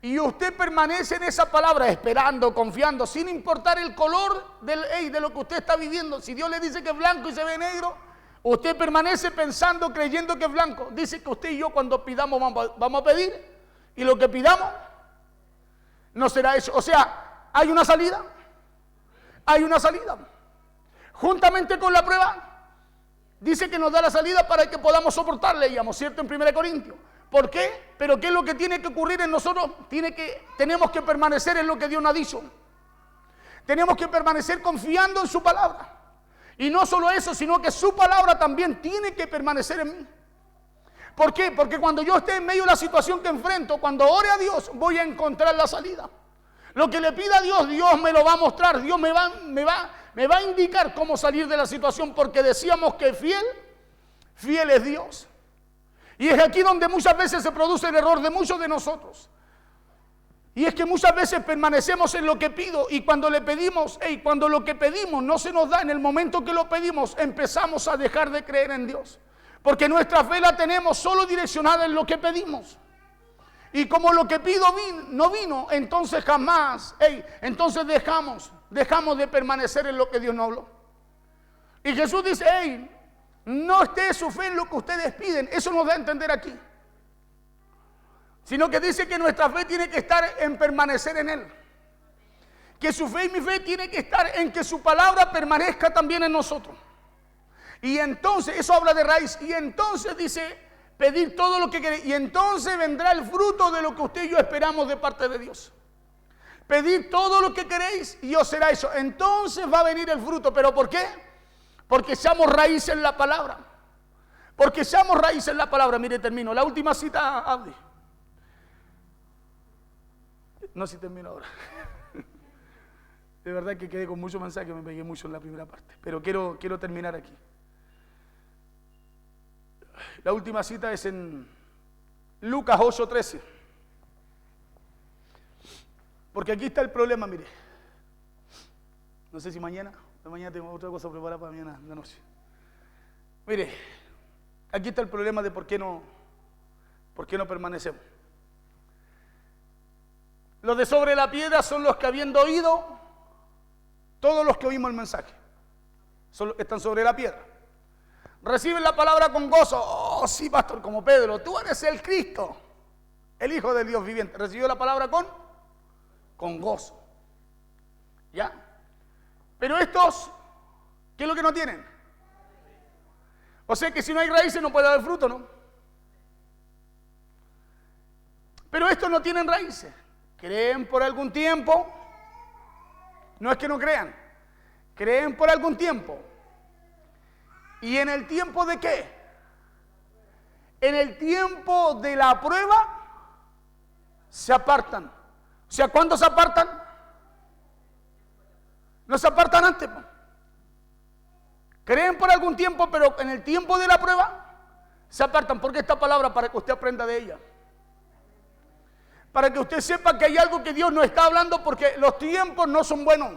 y usted permanece en esa palabra esperando, confiando, sin importar el color de lo que usted está viviendo. Si Dios le dice que es blanco y se ve negro, usted permanece pensando, creyendo que es blanco. Dice que usted y yo cuando pidamos vamos a pedir, y lo que pidamos no será hecho. O sea, hay una salida. Hay una salida. Juntamente con la prueba, dice que nos da la salida para que podamos soportar, leíamos, ¿cierto? En 1 Corintios. ¿Por qué? Pero ¿qué es lo que tiene que ocurrir en nosotros? Tenemos que permanecer en lo que Dios nos ha dicho. Tenemos que permanecer confiando en su palabra. Y no solo eso, sino que su palabra también tiene que permanecer en mí. ¿Por qué? Porque cuando yo esté en medio de la situación que enfrento, cuando ore a Dios, voy a encontrar la salida. Lo que le pida a Dios, Dios me lo va a mostrar. Dios me va a indicar cómo salir de la situación, porque decíamos que fiel es Dios. Y es aquí donde muchas veces se produce el error de muchos de nosotros. Y es que muchas veces permanecemos en lo que pido y cuando le pedimos, cuando lo que pedimos no se nos da en el momento que lo pedimos, empezamos a dejar de creer en Dios. Porque nuestra fe la tenemos solo direccionada en lo que pedimos. Y como lo que pido no vino, entonces jamás, entonces dejamos de permanecer en lo que Dios nos habló. Y Jesús dice, no esté su fe en lo que ustedes piden. Eso nos da a entender aquí. Sino que dice que nuestra fe tiene que estar en permanecer en Él. Que su fe y mi fe tiene que estar en que su palabra permanezca también en nosotros. Y entonces, eso habla de raíz. Y entonces dice, pedir todo lo que queréis. Y entonces vendrá el fruto de lo que usted y yo esperamos de parte de Dios. Pedir todo lo que queréis y os será eso. Entonces va a venir el fruto. ¿Pero por qué? Porque echamos raíz en la palabra. Porque echamos raíz en la palabra. Mire, termino. La última cita, Abdi. No, si termino ahora. De verdad que quedé con mucho mensaje, me pegué mucho en la primera parte. Pero quiero terminar aquí. La última cita es en Lucas 8:13. Porque aquí está el problema, mire. No sé si mañana tengo otra cosa preparada para mañana de noche. Mire, aquí está el problema de por qué no permanecemos. Los de sobre la piedra son los que habiendo oído, todos los que oímos el mensaje, son los que están sobre la piedra. Reciben la palabra con gozo. Oh, sí, pastor, como Pedro, tú eres el Cristo, el Hijo del Dios viviente. Recibió la palabra con gozo. ¿Ya? Pero estos, ¿qué es lo que no tienen? O sea que si no hay raíces no puede haber fruto, ¿no? Pero estos no tienen raíces. Creen por algún tiempo. No es que no crean. Creen por algún tiempo. ¿Y en el tiempo de qué? En el tiempo de la prueba se apartan. O sea, ¿cuándo se apartan? No se apartan antes. Creen por algún tiempo, pero en el tiempo de la prueba se apartan. ¿Por qué esta palabra? Para que usted aprenda de ella. Para que usted sepa que hay algo que Dios no está hablando porque los tiempos no son buenos.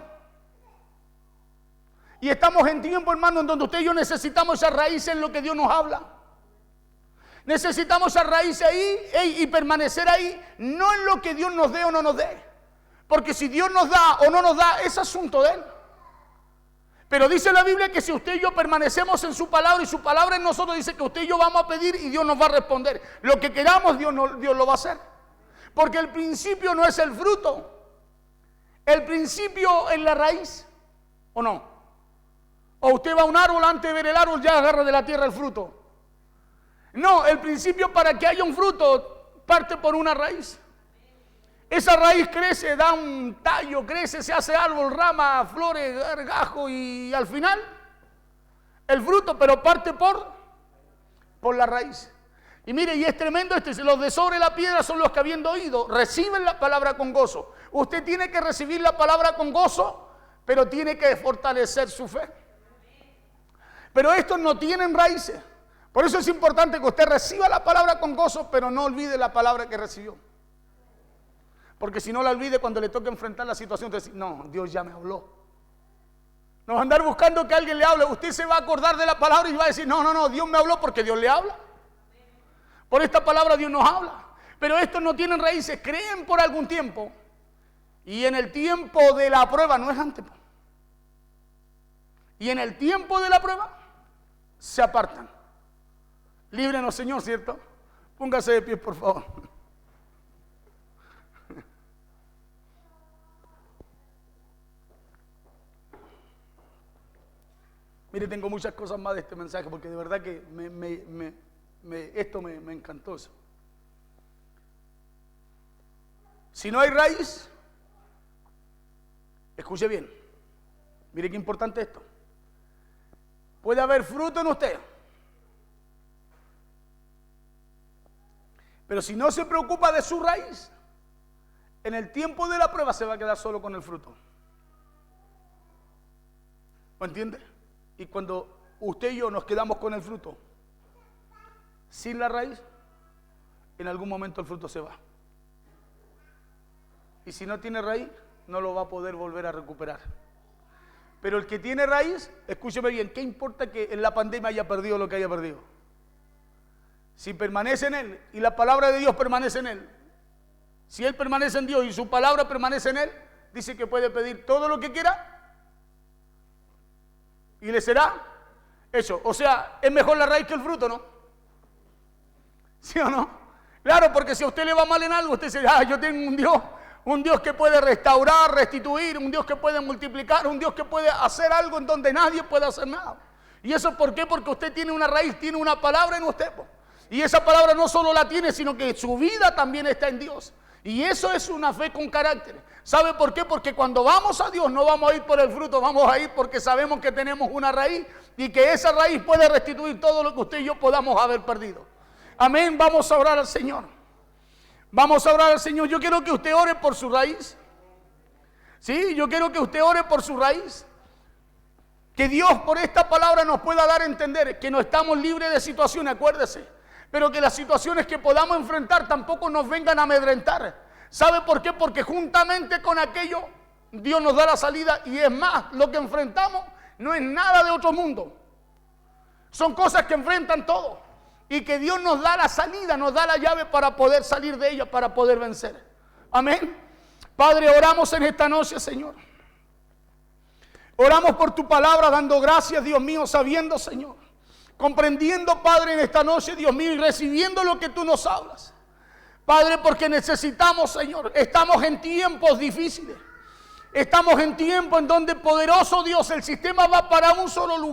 Y estamos en tiempo, hermano, en donde usted y yo necesitamos esa raíz en lo que Dios nos habla. Necesitamos esa raíz ahí y permanecer ahí, no en lo que Dios nos dé o no nos dé. Porque si Dios nos da o no nos da, es asunto de Él. Pero dice la Biblia que si usted y yo permanecemos en su palabra y su palabra en nosotros, dice que usted y yo vamos a pedir y Dios nos va a responder. Lo que queramos, Dios lo va a hacer. Porque el principio no es el fruto. El principio es la raíz. ¿O no? O usted va a un árbol, antes de ver el árbol ya agarra de la tierra el fruto. No, el principio para que haya un fruto parte por una raíz. Esa raíz crece, da un tallo, crece, se hace árbol, rama, flores, gargajo y al final el fruto, pero parte por la raíz. Y mire, y es tremendo los de sobre la piedra son los que habiendo oído, reciben la palabra con gozo. Usted tiene que recibir la palabra con gozo, pero tiene que fortalecer su fe. Pero estos no tienen raíces. Por eso es importante que usted reciba la palabra con gozo, pero no olvide la palabra que recibió. Porque si no la olvide cuando le toque enfrentar la situación, usted dice, no, Dios ya me habló. No va a andar buscando que alguien le hable. Usted se va a acordar de la palabra y va a decir, no, Dios me habló porque Dios le habla. Por esta palabra Dios nos habla. Pero estos no tienen raíces, creen por algún tiempo. Y en el tiempo de la prueba, no es antes. Y en el tiempo de la prueba, se apartan. Líbrenos, Señor, ¿cierto? Póngase de pie, por favor. Mire, tengo muchas cosas más de este mensaje porque de verdad que esto me encantó eso. Si no hay raíz, escuche bien, mire qué importante esto. Puede haber fruto en usted, pero si no se preocupa de su raíz, en el tiempo de la prueba se va a quedar solo con el fruto. ¿Me entiende? Y cuando usted y yo nos quedamos con el fruto sin la raíz, en algún momento el fruto se va. Y si no tiene raíz, no lo va a poder volver a recuperar. Pero el que tiene raíz, escúcheme bien, ¿qué importa que en la pandemia haya perdido lo que haya perdido? Si permanece en Él y la palabra de Dios permanece en Él, si Él permanece en Dios y su palabra permanece en Él, dice que puede pedir todo lo que quiera y le será hecho. O sea, es mejor la raíz que el fruto, ¿no? ¿Sí o no? Claro, porque si a usted le va mal en algo, usted dice, yo tengo un Dios que puede restaurar, restituir, un Dios que puede multiplicar, un Dios que puede hacer algo en donde nadie puede hacer nada. ¿Y eso por qué? Porque usted tiene una raíz, tiene una palabra en usted. Y esa palabra no solo la tiene, sino que su vida también está en Dios. Y eso es una fe con carácter. ¿Sabe por qué? Porque cuando vamos a Dios no vamos a ir por el fruto, vamos a ir porque sabemos que tenemos una raíz y que esa raíz puede restituir todo lo que usted y yo podamos haber perdido. Amén, vamos a orar al Señor. Vamos a orar al Señor. Yo quiero que usted ore por su raíz. Sí, yo quiero que usted ore por su raíz. Que Dios por esta palabra nos pueda dar a entender que no estamos libres de situaciones, acuérdese. Pero que las situaciones que podamos enfrentar tampoco nos vengan a amedrentar. ¿Sabe por qué? Porque juntamente con aquello Dios nos da la salida. Y es más, lo que enfrentamos no es nada de otro mundo. Son cosas que enfrentan todo. Y que Dios nos da la salida, nos da la llave para poder salir de ella, para poder vencer. Amén. Padre, oramos en esta noche, Señor. Oramos por tu palabra, dando gracias, Dios mío, sabiendo, Señor, comprendiendo, Padre, en esta noche, Dios mío, y recibiendo lo que tú nos hablas. Padre, porque necesitamos, Señor, estamos en tiempos difíciles. Estamos en tiempos en donde, poderoso Dios, el sistema va para un solo lugar.